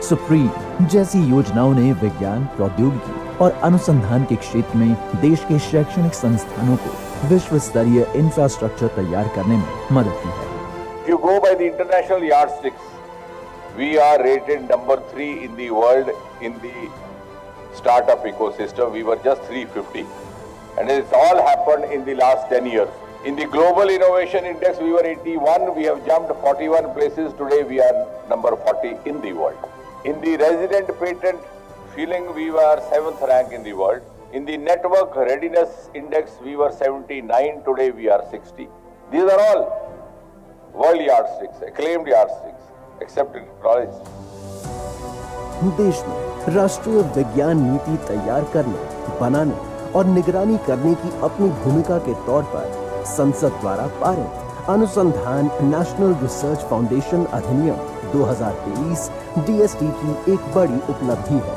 सुप्रीम जैसी योजनाओं ने विज्ञान, प्रौद्योगिकी और अनुसंधान के क्षेत्र में देश के शैक्षणिक संस्थानों को विश्व स्तरीय इंफ्रास्ट्रक्चर तैयार करने में मदद की है। If you go by the international yardsticks, we are rated number 3 in the world in the startup ecosystem. We were just 350, and it's all happened in the last 10 years. In the global innovation index, we were 81. We have jumped 41 places. Today, we are number 40 in the world. In the resident patent filing, we were 7th rank in the world. In the network readiness index, we were 79. Today, we are 60. These are all world yardsticks, acclaimed yardsticks, accepted, acknowledged. देश में राष्ट्रीय विज्ञान नीति तैयार करने, बनाने और निगरानी करने की अपनी भूमिका के तौर पर संसद द्वारा पारित अनुसंधान नेशनल रिसर्च फाउंडेशन अधिनियम 2023 डीएसटी की एक बड़ी उपलब्धि है।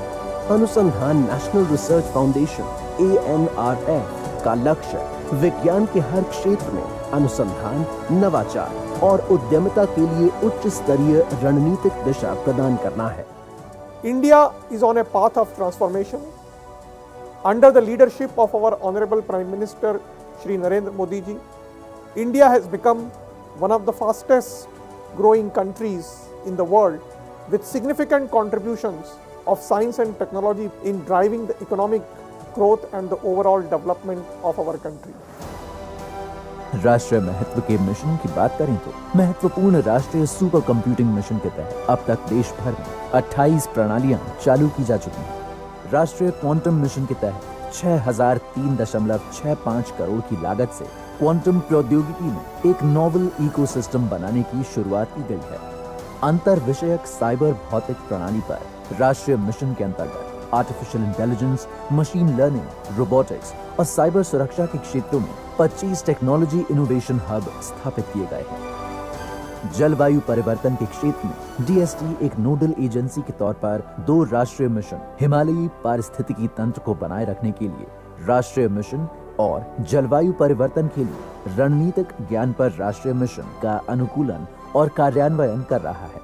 अनुसंधान नेशनल रिसर्च फाउंडेशन ANRF का लक्ष्य विज्ञान के हर क्षेत्र में अनुसंधान, नवाचार और उद्यमिता के लिए उच्च स्तरीय रणनीतिक दिशा प्रदान करना है। India is on a path of transformation. Under the leadership of our Honorable Prime Minister Shri Narendra Modi ji, India has become one of the fastest growing countries in the world with significant contributions of science and technology in driving the economic growth and the overall development of our country. राष्ट्रीय महत्व के mission की बात करें तो महत्वपूर्ण राष्ट्रीय super computing mission के तहत अब तक देश भर में 28 प्रणालियां चालू की जा चुकी हैं। राष्ट्रीय क्वांटम मिशन के तहत 6003.65 करोड़ की लागत से क्वांटम प्रौद्योगिकी में एक नोवल इकोसिस्टम बनाने की शुरुआत की गई है। अंतर विषयक साइबर भौतिक प्रणाली पर राष्ट्रीय मिशन के अंतर्गत artificial intelligence, machine learning, robotics और साइबर सुरक्षा के क्षेत्रों में 25 टेक्नोलॉजी इनोवेशन हब स्थापित किए गए हैं। जलवायु परिवर्तन के क्षेत्र में डीएसटी एक नोडल एजेंसी के तौर पर 2 राष्ट्रीय मिशन, हिमालयी पारिस्थितिकी तंत्र को बनाए रखने के लिए राष्ट्रीय मिशन और जलवायु परिवर्तन के लिए रणनीतिक ज्ञान पर राष्ट्रीय मिशन का अनुकूलन और कार्यान्वयन कर रहा है।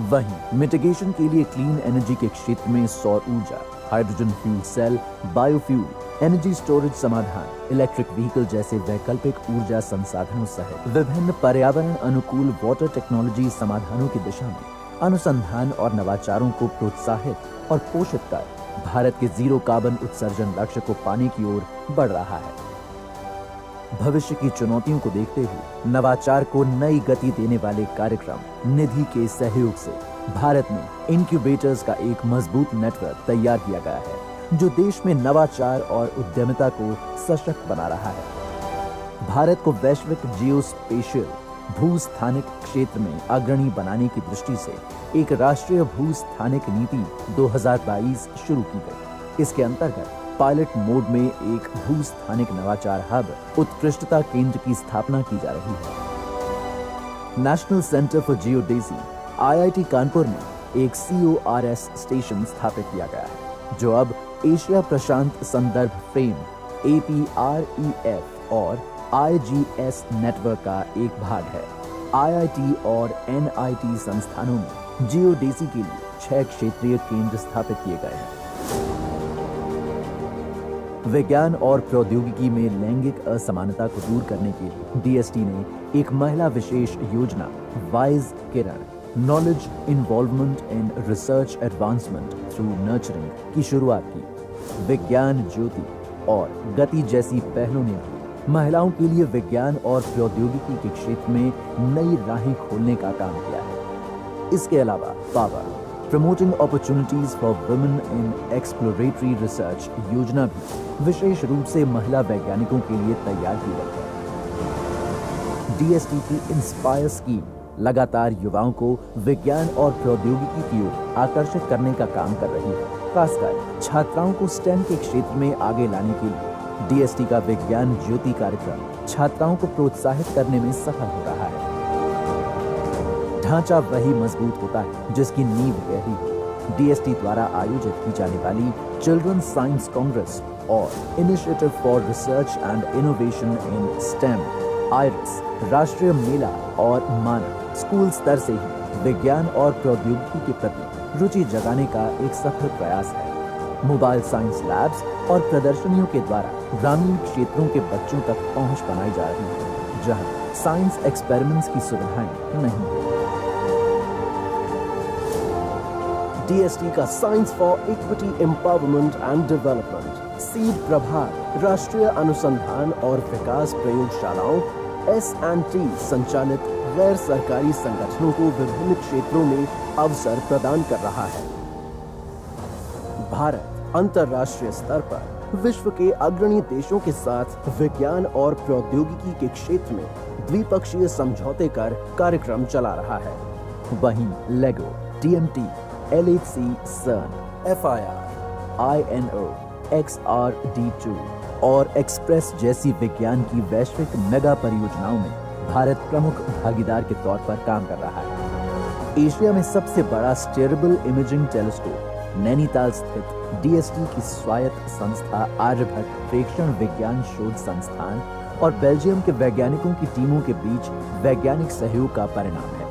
वहीं मिटिगेशन के लिए क्लीन एनर्जी के क्षेत्र में सौर ऊर्जा, hydrogen fuel cell, biofuel, energy storage समाधान, इलेक्ट्रिक व्हीकल जैसे वैकल्पिक ऊर्जा संसाधनों सहित विभिन्न पर्यावरण अनुकूल वाटर टेक्नोलॉजी समाधानों की दिशा में अनुसंधान और नवाचारों को प्रोत्साहित और पोषित कर भारत के जीरो कार्बन उत्सर्जन लक्ष्य को पाने की ओर बढ़ रहा है। भविष्य की चुनौतियों को देखते हुए नवाचार को नई गति देने वाले कार्यक्रम निधि के सहयोग से भारत में इनक्यूबेटर्स का एक मजबूत नेटवर्क तैयार किया गया है, जो देश में नवाचार और उद्यमिता को सशक्त बना रहा है। भारत को वैश्विक जियोस्पेशियल भूस्थानिक क्षेत्र में अग्रणी बनाने की दृष्टि से एक राष्ट्रीय भूस्थानिक नीति 2022 शुरू की गई। इसके अंतर्गत पायलट मोड में एक भूस्थानिक नवाचार हब उत्कृष्टता केंद्र की स्थापना की जा रही है। National centre for geodesy IIT Kanpur में एक CORS स्टेशन स्थापित किया गया है, जो अब एशिया प्रशांत संदर्भ फ्रेम APREF और IGS नेटवर्क का एक भाग है। IIT और NIT संस्थानों में जियोडेसी के लिए 6 क्षेत्रीय केंद्र स्थापित किए गए हैं। विज्ञान और प्रौद्योगिकी में लैंगिक असमानता को दूर करने के लिए डीएसटी ने एक महिला विशेष योजना wise Kiran knowledge involvement in research advancement through nurturing की शुरुआत की। विज्ञान ज्योति और गति जैसी पहलों ने भी महिलाओं के लिए विज्ञान और प्रौद्योगिकी के क्षेत्र में नई राहें खोलने का काम किया है। इसके अलावा power promoting opportunities for women in exploratory research योजना भी विशेष रूप से महिला वैज्ञानिकों के लिए तैयार की गई है। डीएसटी की इंस्पायर स्कीम लगातार युवाओं को विज्ञान और प्रौद्योगिकी की ओर आकर्षित करने का काम कर रही है। खासकर छात्राओं को स्टेम के क्षेत्र में आगे लाने के लिए डीएसटी का विज्ञान ज्योति कार्यक्रम छात्राओं को प्रोत्साहित करने में सफल हो रहा है। ढांचा वही मजबूत होता है जिसकी नींव गहरी हो। डीएसटी द्वारा आयोजित की जाने वाली चिल्ड्रन साइंस कांग्रेस और initiative for research and innovation in stem iris राष्ट्रीय मेला और मानक स्कूल स्तर से ही विज्ञान और प्रौद्योगिकी के प्रति रुचि जगाने का एक सफल प्रयास है। मोबाइल साइंस लैब्स और प्रदर्शनियों के द्वारा ग्रामीण क्षेत्रों के बच्चों तक पहुंच बनाई जा रही है, जहां साइंस एक्सपेरिमेंट्स की सुविधाएं नहीं है। डीएसटी का science for equity empowerment and development seed प्रभाग राष्ट्रीय अनुसंधान और विकास प्रयोगशालाओं S&T संचालित गैर सरकारी संगठनों को विभिन्न क्षेत्रों में अवसर प्रदान कर रहा है। भारत अंतर्राष्ट्रीय स्तर पर विश्व के अग्रणी देशों के साथ विज्ञान और प्रौद्योगिकी के क्षेत्र में द्विपक्षीय समझौते कर कार्यक्रम चला रहा है। वहीं लेगो, TMT, LHC, CERN, FIR, INO, XRD2 और एक्सप्रेस जैसी विज्ञान की वैश्विक मेगा परियोजनाओं में भारत प्रमुख भागीदार के तौर पर काम कर रहा है। एशिया में सबसे बड़ा स्टेरेबल इमेजिंग टेलीस्कोप नैनीताल स्थित डीएसटी की स्वायत्त संस्था आर्यभट्ट प्रेक्षण विज्ञान शोध संस्थान और बेल्जियम के वैज्ञानिकों की टीमों के बीच वैज्ञानिक सहयोग का परिणाम है।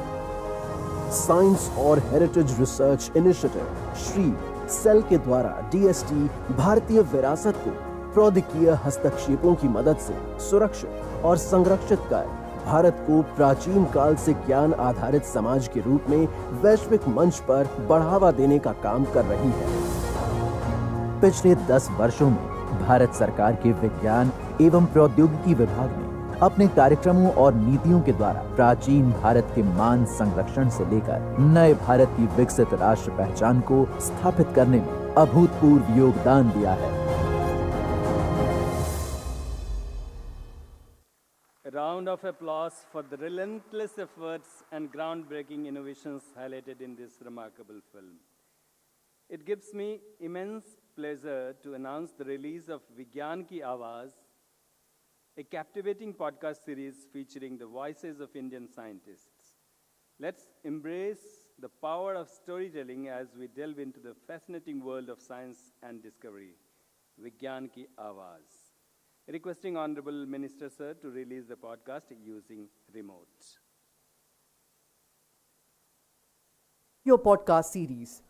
साइंस और heritage research initiative Shri cell के द्वारा डीएसटी भारतीय विरासत को प्रौद्योगिकीय हस्तक्षेपों की मदद से सुरक्षित और संरक्षित कर भारत को प्राचीन काल से ज्ञान आधारित समाज के रूप में वैश्विक मंच पर बढ़ावा देने का काम कर रही है। पिछले 10 वर्षों में भारत सरकार के विज्ञान एवं प्रौद्योगिकी विभाग ने अपने कार्यक्रमों और नीतियों के द्वारा प्राचीन भारत के मान संरक्षण से लेकर नए भारत की विकसित राष्ट्र पहचान को स्थापित करने में अभूतपूर्व योगदान दिया है। A round of applause for the relentless efforts and groundbreaking innovations highlighted in this remarkable film. It gives me immense pleasure to announce the release of Vigyan Ki Awaaz, a captivating podcast series featuring the voices of Indian scientists. Let's embrace the power of storytelling as we delve into the fascinating world of science and discovery. Vigyan Ki Awaaz. Requesting Honorable Minister Sir to release the podcast using remote. Your podcast series,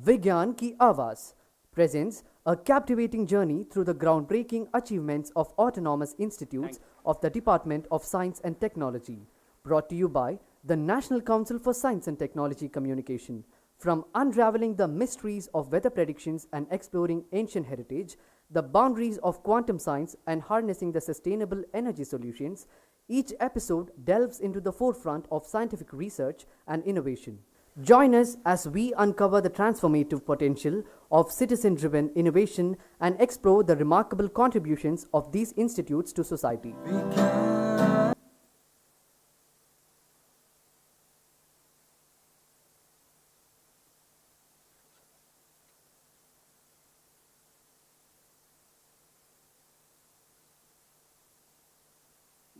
Vigyan Ki Awaaz, presents a captivating journey through the groundbreaking achievements of autonomous institutes of the Department of Science and Technology, brought to you by the National Council for Science and Technology Communication. From unraveling the mysteries of weather predictions and exploring ancient heritage, the boundaries of quantum science and harnessing the sustainable energy solutions, each episode delves into the forefront of scientific research and innovation. Join us as we uncover the transformative potential of citizen-driven innovation and explore the remarkable contributions of these institutes to society.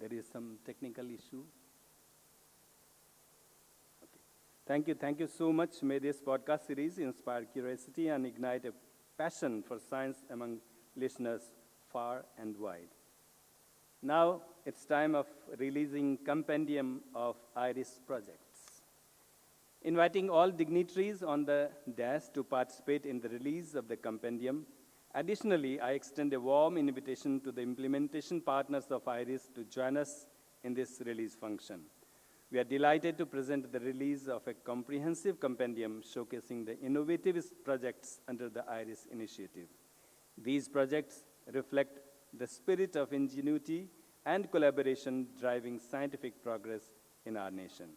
There is some technical issue. Okay. Thank you so much. May this podcast series inspire curiosity and ignite a passion for science among listeners far and wide. Now it's time of releasing compendium of IRIS projects. Inviting all dignitaries on the dais to participate in the release of the compendium. Additionally, I extend a warm invitation to the implementation partners of IRIS to join us in this release function. We are delighted to present the release of a comprehensive compendium showcasing the innovative projects under the IRIS initiative. These projects reflect the spirit of ingenuity and collaboration driving scientific progress in our nation.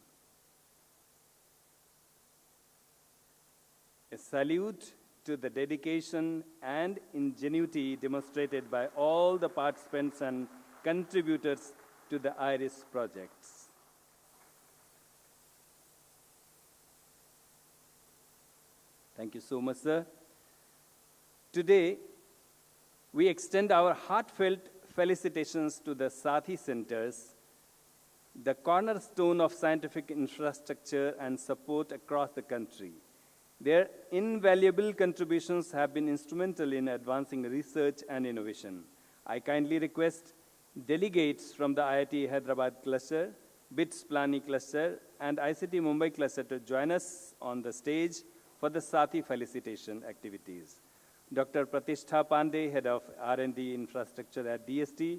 A salute to the dedication and ingenuity demonstrated by all the participants and contributors to the IRIS projects. Thank you so much, sir. Today, we extend our heartfelt felicitations to the Sathi Centers, the cornerstone of scientific infrastructure and support across the country. Their invaluable contributions have been instrumental in advancing research and innovation. I kindly request delegates from the IIT Hyderabad cluster, BITS Plani cluster, and ICT Mumbai cluster to join us on the stage for the Sathi felicitation activities. Dr. Pratishtha Pandey, Head of R&D Infrastructure at DST,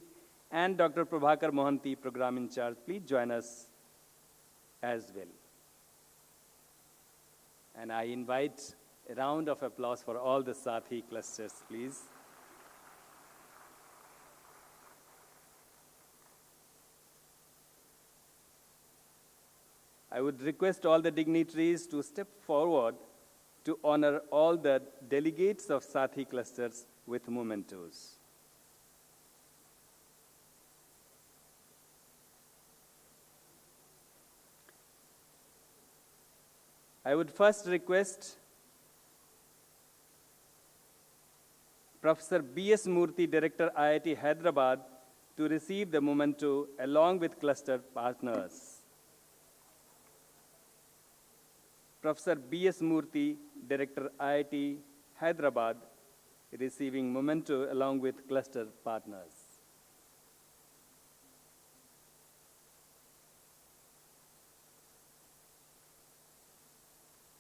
and Dr. Prabhakar Mohanty, Program in Charge, please join us as well. And I invite a round of applause for all the Sathi clusters, please. I would request all the dignitaries to step forward to honor all the delegates of Sathi clusters with mementos. I would first request Professor B.S. Murthy, Director IIT Hyderabad, to receive the memento along with cluster partners. Professor B.S. Murthy, Director IIT Hyderabad, receiving memento along with cluster partners.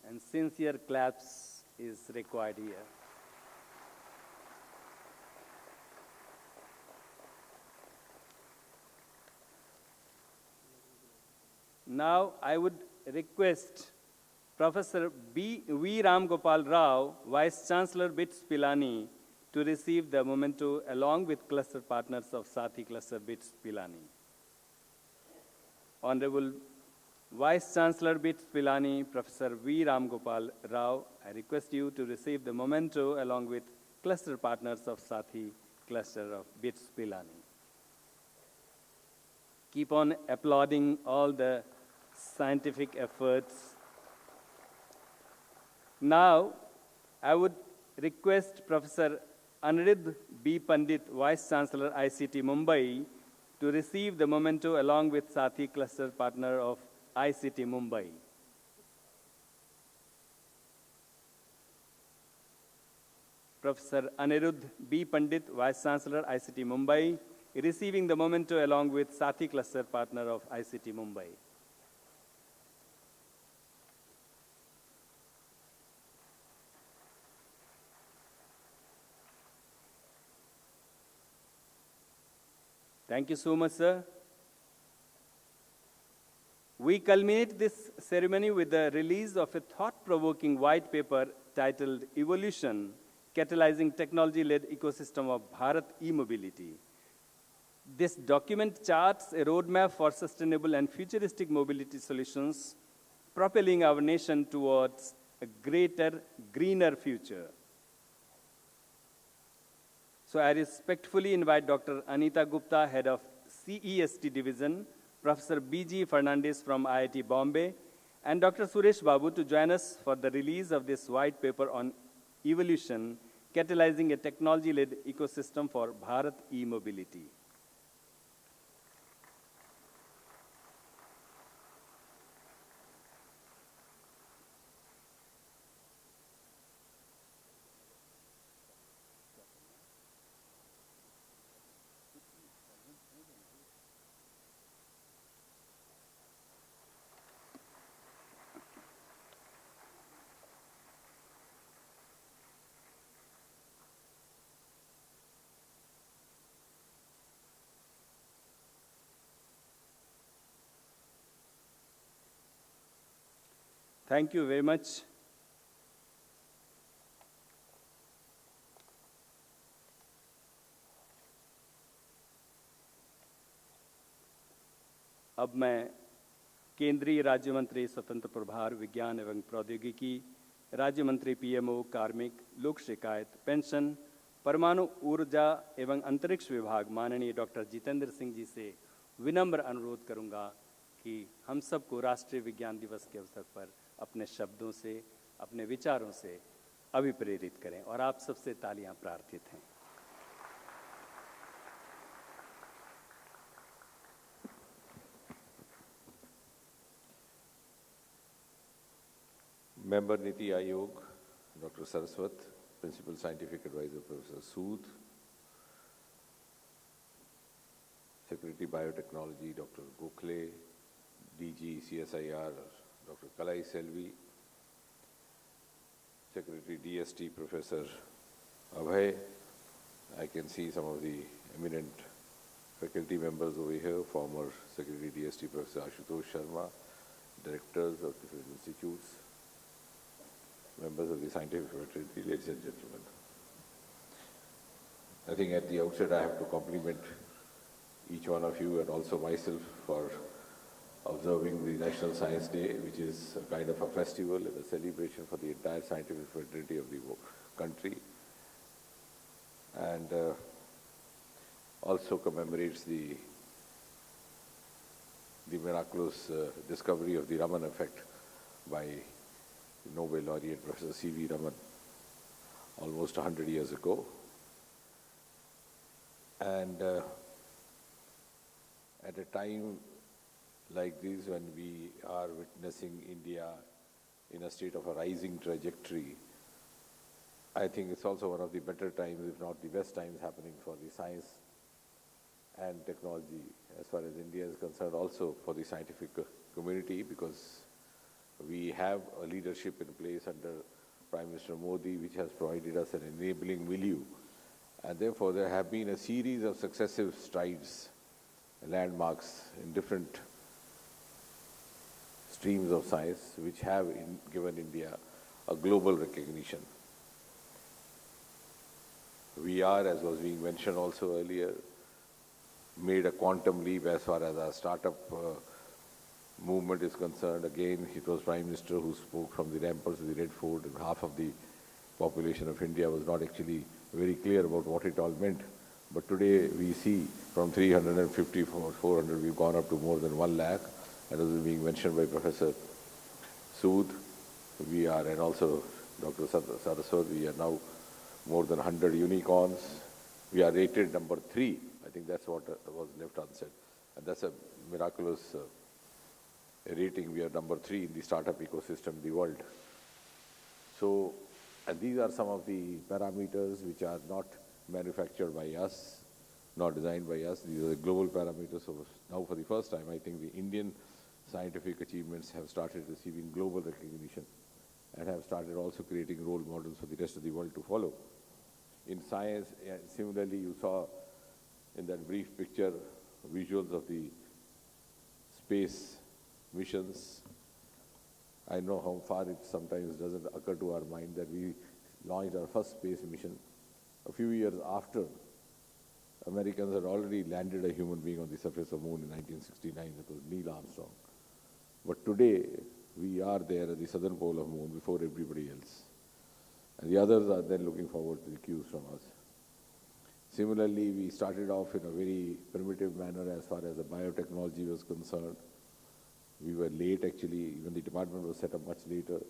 And sincere claps is required here. Now I would request Professor V. Ram Gopal Rao, Vice Chancellor BITS Pilani, to receive the memento along with cluster partners of Sathi Cluster BITS Pilani. Honorable Vice Chancellor BITS Pilani, Professor V. Ram Gopal Rao, I request you to receive the memento along with cluster partners of Sathi Cluster of BITS Pilani. Keep on applauding all the scientific efforts. Now, I would request Professor Anirudh B. Pandit, Vice Chancellor ICT Mumbai, to receive the memento along with Sathi Cluster Partner of ICT Mumbai. Professor Anirudh B. Pandit, Vice Chancellor ICT Mumbai, receiving the memento along with Sathi Cluster Partner of ICT Mumbai. Thank you so much, sir. We culminate this ceremony with the release of a thought-provoking white paper titled Evolution, Catalyzing Technology-Led Ecosystem of Bharat E-Mobility. This document charts a roadmap for sustainable and futuristic mobility solutions, propelling our nation towards a greater, greener future. So I respectfully invite Dr. Anita Gupta, Head of CEST Division, Professor B.G. Fernandez from IIT Bombay, and Dr. Suresh Babu to join us for the release of this white paper on evolution, catalyzing a technology-led ecosystem for Bharat e-mobility. Thank you very much. अब मैं केंद्रीय राज्य मंत्री स्वतंत्र प्रभार विज्ञान एवं प्रौद्योगिकी, राज्य मंत्री पीएमओ, कार्मिक, लोक शिकायत, पेंशन, परमाणु ऊर्जा एवं अंतरिक्ष विभाग माननीय डॉक्टर जितेंद्र सिंह जी से विनम्र अनुरोध करूंगा कि हम सबको राष्ट्रीय विज्ञान दिवस के अवसर पर अपने शब्दों से, अपने विचारों से अभिप्रेरित करें और आप सबसे तालियां प्रार्थित हैं। Member Niti Ayog, Dr. Saraswat, Principal Scientific Advisor, Professor Sood, Secretary Biotechnology, Dr. Gokhale, DG CSIR, Dr. Catalyze, Secretary DST, Professor Abhay. I can see some of the eminent faculty members over here, former Secretary DST, Professor Ashutosh Sharma, directors of different institutes, members of the scientific fraternity, ladies and gentlemen. I think at the outset I have to compliment each one of you and also myself for observing the National Science Day, which is a kind of a festival and a celebration for the entire scientific fraternity of the country, and also commemorates the miraculous discovery of the Raman effect by Nobel laureate Professor C.V. Raman almost 100 years ago. And at a time like this, when we are witnessing India in a state of a rising trajectory, I think it's also one of the better times, if not the best times, happening for the science and technology as far as India is concerned, also for the scientific community, because we have a leadership in place under Prime Minister Modi, which has provided us an enabling milieu. And therefore, there have been a series of successive strides, landmarks in different streams of science which have given India a global recognition. We are, as was being mentioned also earlier, made a quantum leap as far as our startup movement is concerned. Again, it was Prime Minister who spoke from the ramparts of the Red Fort, and half of the population of India was not actually very clear about what it all meant. But today we see from 350 or 400, we've gone up to more than 1 lakh. And as was being mentioned by Professor Sood, we are, and also Dr. Saraswat, we are now more than 100 unicorns. We are rated number 3. I think that's what was left unsaid. And that's a miraculous rating. We are number 3 in the startup ecosystem in the world. So, and these are some of the parameters which are not manufactured by us, not designed by us. These are the global parameters. So now for the first time, I think the Indian scientific achievements have started receiving global recognition and have started also creating role models for the rest of the world to follow. In science, similarly, you saw in that brief picture visuals of the space missions. I know how far it sometimes doesn't occur to our mind that we launched our first space mission a few years after Americans had already landed a human being on the surface of the moon in 1969. That was Neil Armstrong. But today, we are there at the southern pole of the moon before everybody else. And the others are then looking forward to the cues from us. Similarly, we started off in a very primitive manner as far as the biotechnology was concerned. We were late actually, even the department was set up much later.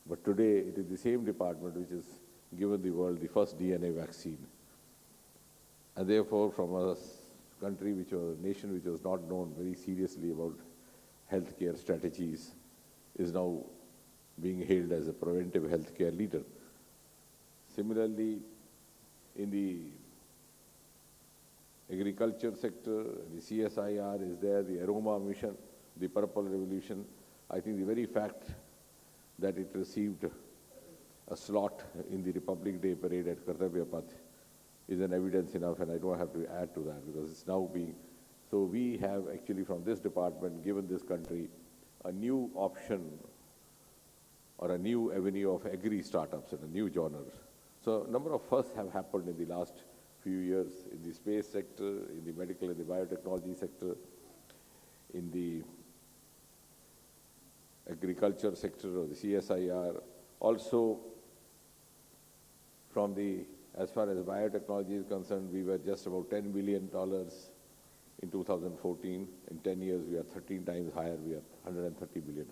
But today, it is the same department which has given the world the first DNA vaccine. And therefore, from a country which was a nation which was not known very seriously about healthcare strategies, is now being hailed as a preventive healthcare leader. Similarly, in the agriculture sector, the CSIR is there, the Aroma mission, the Purple Revolution. I think the very fact that it received a slot in the Republic Day parade at Kartavya Path is an evidence enough, and I don't have to add to that because it's now being. So we have actually from this department given this country a new option or a new avenue of agri-startups and a new genre. So a number of firsts have happened in the last few years in the space sector, in the medical and the biotechnology sector, in the agriculture sector or the CSIR. Also, from the, as far as biotechnology is concerned, we were just about $10 billion in 2014. In 10 years, we are 13 times higher. We are $130 billion.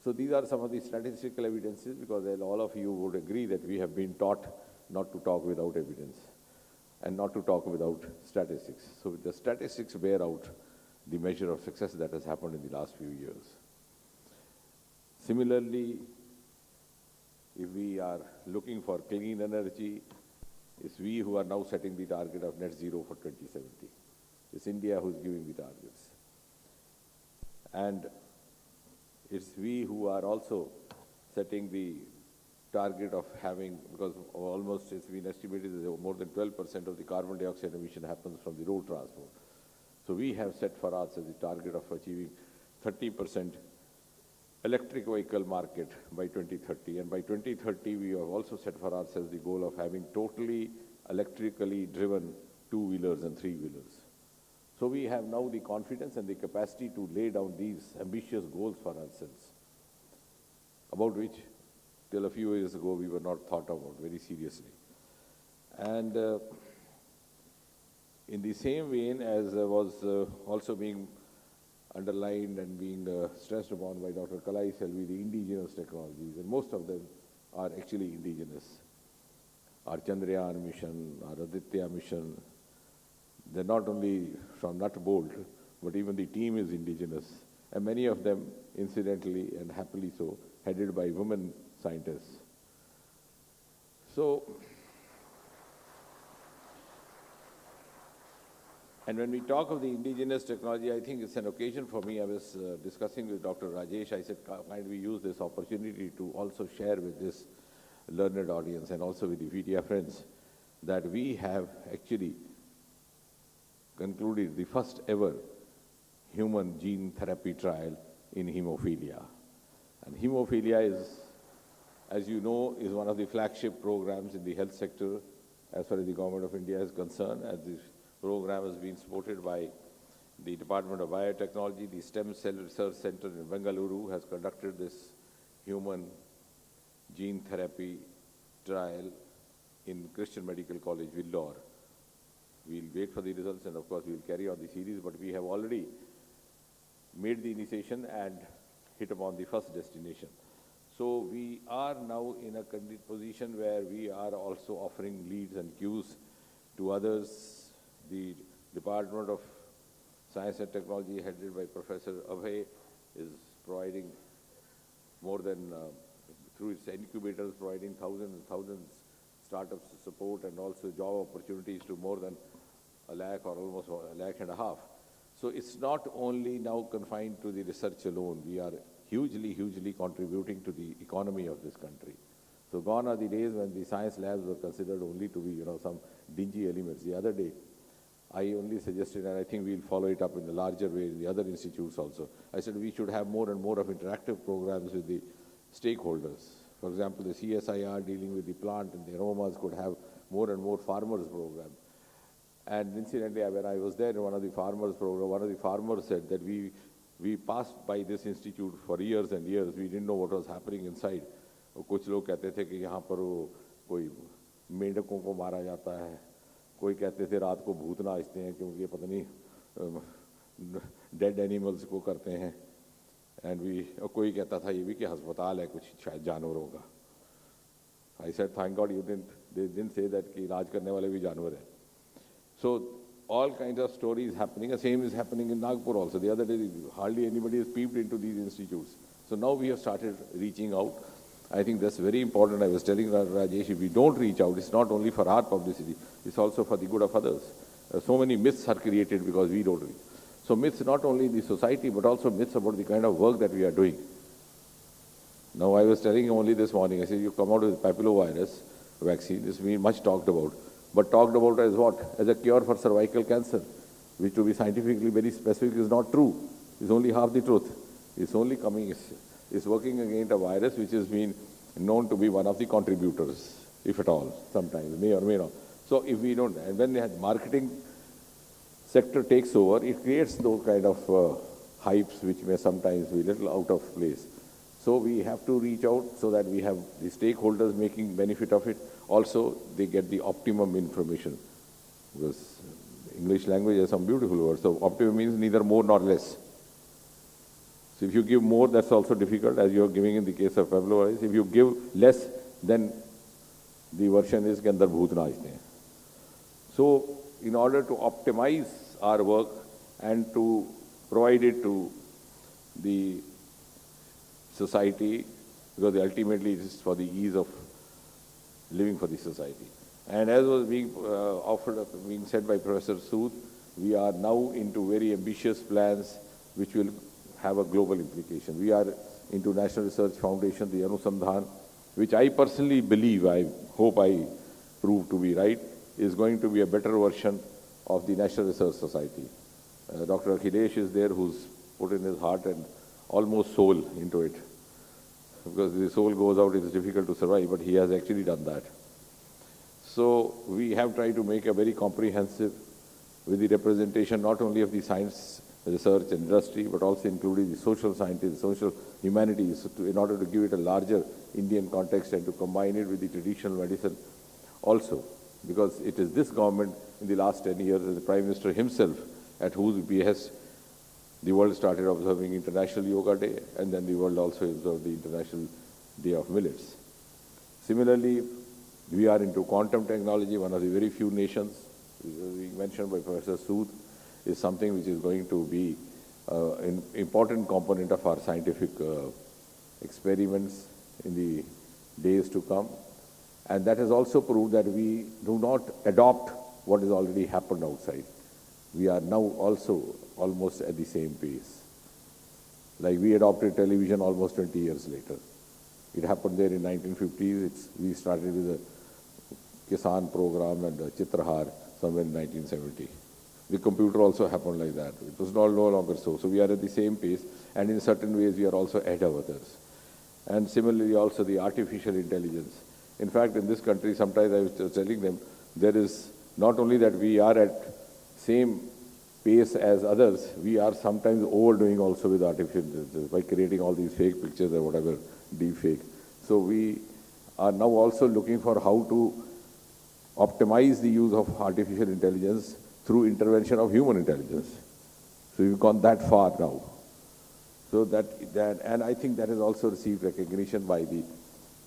So these are some of the statistical evidences, because all of you would agree that we have been taught not to talk without evidence and not to talk without statistics. So the statistics bear out the measure of success that has happened in the last few years. Similarly, if we are looking for clean energy, it's we who are now setting the target of net zero for 2070. It's India who's giving the targets. And it's we who are also setting the target of having, because almost it's been estimated that more than 12% of the carbon dioxide emission happens from the road transport. So we have set for us as the target of achieving 30% electric vehicle market by 2030. And by 2030, we have also set for ourselves the goal of having totally electrically driven two-wheelers and three-wheelers. So we have now the confidence and the capacity to lay down these ambitious goals for ourselves, about which till a few years ago we were not thought about very seriously. And in the same vein as was also being underlined and being stressed upon by Dr. Kalai Selvi, the indigenous technologies, and most of them are actually indigenous. Our Chandrayaan mission, our Aditya mission, they're not only from nut bolt, but even the team is indigenous. And many of them, incidentally and happily so, headed by women scientists. So, and when we talk of the indigenous technology, I think it's an occasion for me. I was discussing with Dr. Rajesh. I said, might we use this opportunity to also share with this learned audience and also with the media friends that we have actually concluded the first ever human gene therapy trial in hemophilia. And hemophilia is, as you know, is one of the flagship programs in the health sector as far as the Government of India is concerned. As this program has been supported by the Department of Biotechnology, the Stem Cell Research Center in Bengaluru has conducted this human gene therapy trial in Christian Medical College, Vellore. We'll wait for the results and of course we'll carry on the series, but we have already made the initiation and hit upon the first destination. So we are now in a position where we are also offering leads and cues to others. The Department of Science and Technology, headed by Professor Abhay, is providing more than, through its incubators, providing thousands and thousands startups support and also job opportunities to more than 1 lakh or almost 1.5 lakh. So it's not only now confined to the research alone. We are hugely contributing to the economy of this country. So gone are the days when the science labs were considered only to be, some dingy elements. The other day, I only suggested, and I think we'll follow it up in a larger way in the other institutes also. I said we should have more and more of interactive programs with the stakeholders. For example, the CSIR dealing with the plant and the aromas could have more and more farmers program. And incidentally, when I was there in one of the farmers program, one of the farmers said that we passed by this institute for years and years. We didn't know what was happening inside. कुछ लोग कहते थे कि यहाँ पर कोई मेंढकों को मारा जाता है, कोई कहते थे रात को भूत नाचते हैं क्योंकि पता नहीं डेड एनिमल्स को करते हैं, और कोई कहता था ये भी कि अस्पताल है कुछ शायद जानवरों का. I said thank God they didn't say that कि इलाज करने वाले भी जानवर हैं. So all kinds of stories happening. The same is happening in Nagpur also. The other day, hardly anybody has peeped into these institutes. So now we have started reaching out. I think that's very important. I was telling Rajesh, if we don't reach out, it's not only for our publicity, it's also for the good of others. So many myths are created because we don't reach. So myths not only in the society, but also myths about the kind of work that we are doing. Now I was telling him only this morning, I said, you come out with papillovirus vaccine, this has been much talked about. But talked about as what? As a cure for cervical cancer, which to be scientifically very specific is not true. It's only half the truth. It's only it's working against a virus which has been known to be one of the contributors, if at all, sometimes, may or may not. So if we don't, and when the marketing sector takes over, it creates those kind of hypes which may sometimes be a little out of place. So we have to reach out so that we have the stakeholders making benefit of it. Also, they get the optimum information. Because English language has some beautiful words. So optimum means neither more nor less. So if you give more, that's also difficult, as you are giving in the case of papillovirus. If you give less, then the version is ke andar bhoot naachte hain. So in order to optimize our work and to provide it to the society, because ultimately it is for the ease of living for the society. And as was being being said by Professor Sood, we are now into very ambitious plans which will have a global implication. We are into National Research Foundation, the Anusandhan, which I personally believe, I hope I prove to be right, is going to be a better version of the National Research Society. Dr. Akhilesh is there, who's put in his heart and almost soul into it. Because the soul goes out, it's difficult to survive, but he has actually done that. So we have tried to make a very comprehensive, with the representation not only of the science, research and industry, but also including the social sciences, social humanities, in order to give it a larger Indian context and to combine it with the traditional medicine also. Because it is this government in the last 10 years, as the Prime Minister himself, at whose behest the world started observing International Yoga Day, and then the world also observed the International Day of Millets. Similarly, we are into quantum technology, one of the very few nations, mentioned by Professor Sood, is something which is going to be an important component of our scientific experiments in the days to come. And that has also proved that we do not adopt what has already happened outside. We are now also almost at the same pace. Like we adopted television almost 20 years later. It happened there in 1950s. We started with a Kisan program and a Chitrahar somewhere in 1970. The computer also happened like that. It was no longer so. So we are at the same pace, and in certain ways we are also ahead of others. And similarly also the artificial intelligence. In fact, in this country, sometimes I was telling them, there is not only that we are at same pace as others, we are sometimes overdoing also with artificial intelligence by creating all these fake pictures or whatever, deep fake. So we are now also looking for how to optimize the use of artificial intelligence through intervention of human intelligence. So we've gone that far now. So and I think that has also received recognition by the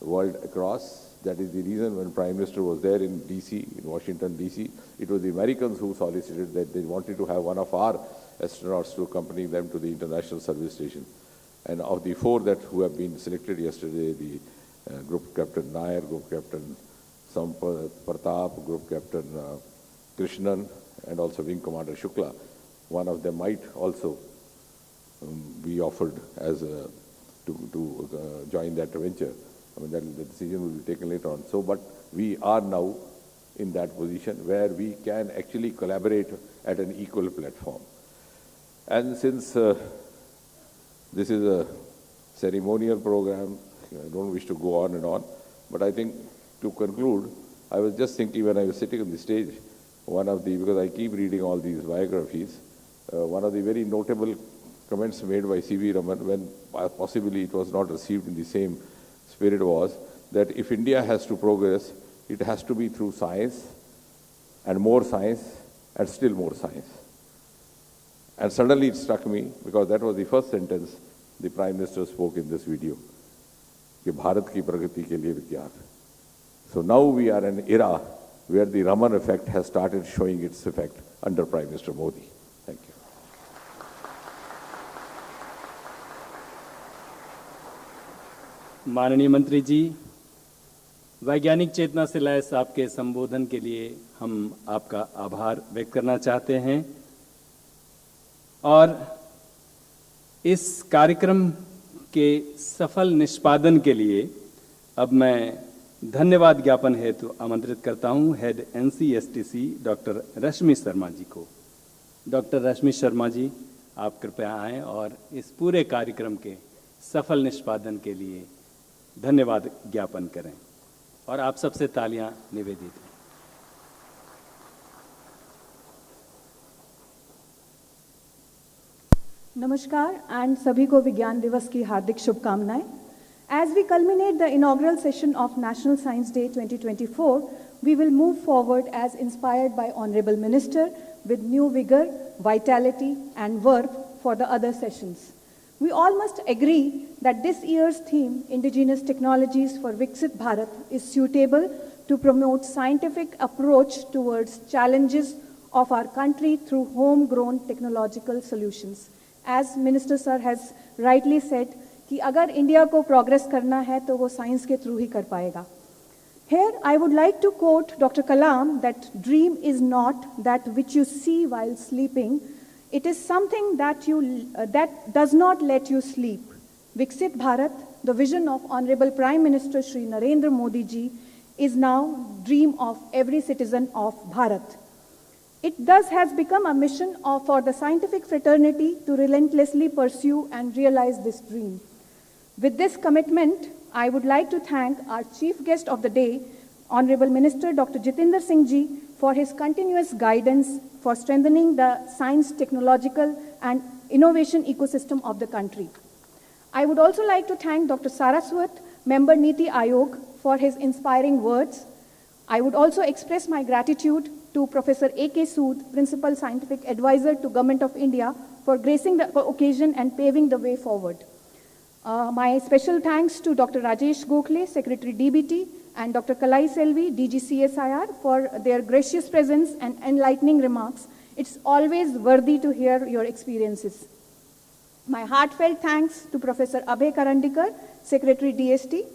world across. That is the reason when Prime Minister was there in DC, in Washington DC, it was the Americans who solicited that they wanted to have one of our astronauts to accompany them to the International Service Station. And of the 4 who have been selected yesterday, the Group Captain Nair, Group Captain Pratap, Group Captain Krishnan, and also Wing Commander Shukla, one of them might also be offered as to join that venture. I mean, the decision will be taken later on. So, but we are now in that position where we can actually collaborate at an equal platform. And since this is a ceremonial program, I don't wish to go on and on, but I think to conclude, I was just thinking when I was sitting on the stage, because I keep reading all these biographies, one of the very notable comments made by C.V. Raman, when possibly it was not received in the same spirit, was that if India has to progress, it has to be through science and still more science. And suddenly it struck me, because that was the first sentence the Prime Minister spoke in this video, कि भारत की प्रगति के लिए विज्ञान. So now we are in an era where the Raman effect has started showing its effect under Prime Minister Modi. Thank you. माननीय मंत्री जी, वैज्ञानिक चेतना से lace आपके संबोधन के लिए हम आपका आभार व्यक्त करना चाहते हैं और इस कार्यक्रम के सफल निष्पादन के लिए अब मैं धन्यवाद ज्ञापन हेतु आमंत्रित करता हूं हेड NCSTC डॉक्टर रश्मि शर्मा जी को. डॉक्टर रश्मि शर्मा जी, आप कृपया आएं और इस पूरे कार्यक्रम के सफल निष्पादन के लिए धन्यवाद ज्ञापन करें और आप सबसे तालियां निवेदित हैं. नमस्कार एंड सभी को विज्ञान दिवस की हार्दिक शुभकामनाएं. As we culminate the inaugural session of National Science Day 2024, we will move forward as inspired by Honorable Minister with new vigor, vitality and verve for the other sessions. We all must agree that this year's theme, Indigenous Technologies for Viksit Bharat, is suitable to promote scientific approach towards challenges of our country through homegrown technological solutions. As Minister Sir has rightly said, कि अगर India को progress करना है तो वो science के through ही कर पाएगा. Here I would like to quote Dr. Kalam that dream is not that which you see while sleeping. It is something that does not let you sleep. Viksit Bharat, the vision of Honorable Prime Minister Shri Narendra Modi ji, is now dream of every citizen of Bharat. It thus has become a mission for the scientific fraternity to relentlessly pursue and realize this dream. With this commitment, I would like to thank our chief guest of the day, Honorable Minister Dr. Jitendra Singh ji, for his continuous guidance for strengthening the science, technological and innovation ecosystem of the country. I would also like to thank Dr. Saraswat, Member Niti Aayog, for his inspiring words. I would also express my gratitude to Professor A.K. Sood, Principal Scientific Advisor to Government of India, for gracing the occasion and paving the way forward. My special thanks to Dr. Rajesh Gokhale, Secretary DBT, and Dr. Kalai Selvi, DG CSIR, for their gracious presence and enlightening remarks. It's always worthy to hear your experiences. My heartfelt thanks to Professor Abhay Karandikar, Secretary DST.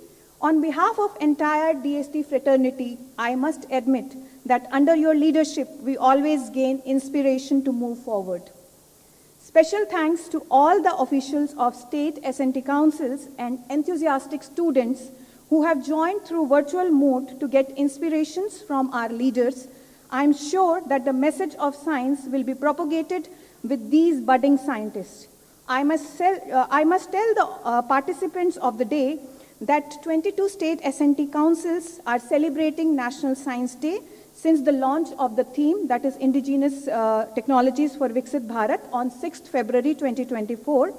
On behalf of entire DST fraternity, I must admit that under your leadership, we always gain inspiration to move forward. Special thanks to all the officials of state S&T councils and enthusiastic students who have joined through virtual mode to get inspirations from our leaders. I am sure that the message of science will be propagated with these budding scientists. I must tell the participants of the day that 22 state S&T councils are celebrating National Science Day since the launch of the theme, that is Indigenous Technologies for Viksit Bharat, on 6th February 2024.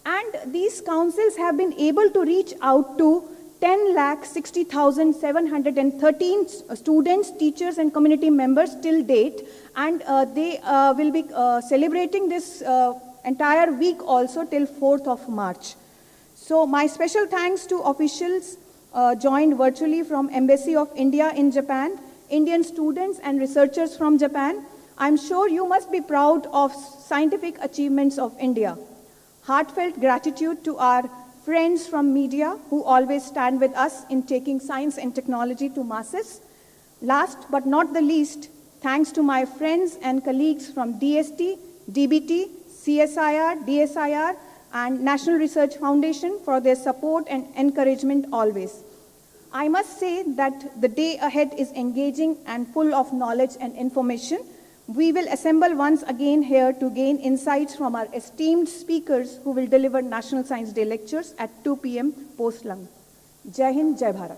And these councils have been able to reach out to 10,60,713 students, teachers, and community members till date. And they will be celebrating this entire week also till 4th of March. So my special thanks to officials joined virtually from Embassy of India in Japan, Indian students and researchers from Japan. I'm sure you must be proud of scientific achievements of India. Heartfelt gratitude to our friends from media who always stand with us in taking science and technology to masses. Last but not the least, thanks to my friends and colleagues from DST, DBT, CSIR, DSIR, and National Research Foundation for their support and encouragement always. I must say that the day ahead is engaging and full of knowledge and information. We will assemble once again here to gain insights from our esteemed speakers who will deliver National Science Day lectures at 2 p.m. post-lunch. Jai Hind, Jai Bharat.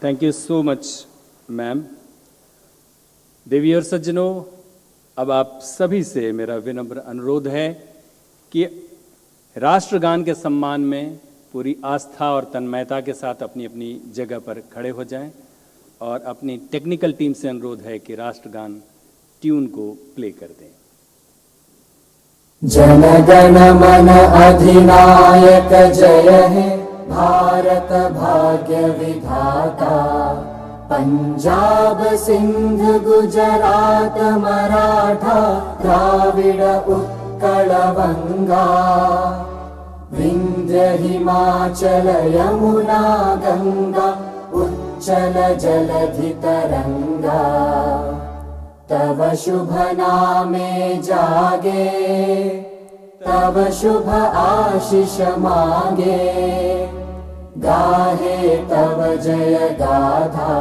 Thank you so much, ma'am. देवी और सज्जनों, अब आप सभी से मेरा विनम्र अनुरोध है कि राष्ट्रगान के सम्मान में पूरी आस्था और तन्मयता के साथ अपनी अपनी जगह पर खड़े हो जाएं और अपनी टेक्निकल टीम से अनुरोध है कि राष्ट्रगान ट्यून को प्ले कर दें। जन गण मन अधिनायक जय हे भारत भाग्य विधाता, पंजाब सिंध गुजरात मराठा द्राविड़ उत्कल बंगा, विंध्य हिमाचल यमुना गंगा उच्चल जलधि तरंगा, तव शुभ नामे जागे तव शुभ आशीष मांगे, गाहे तव जय गाथा,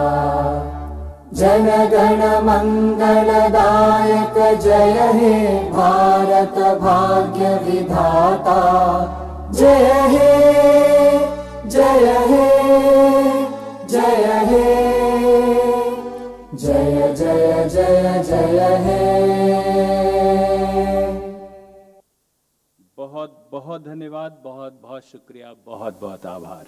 जन गण मंगलदायक जय हे भारत भाग्य विधाता, जय हे जय हे जय हे जय जय जय जय हे। बहुत बहुत धन्यवाद, बहुत बहुत शुक्रिया, बहुत बहुत आभार।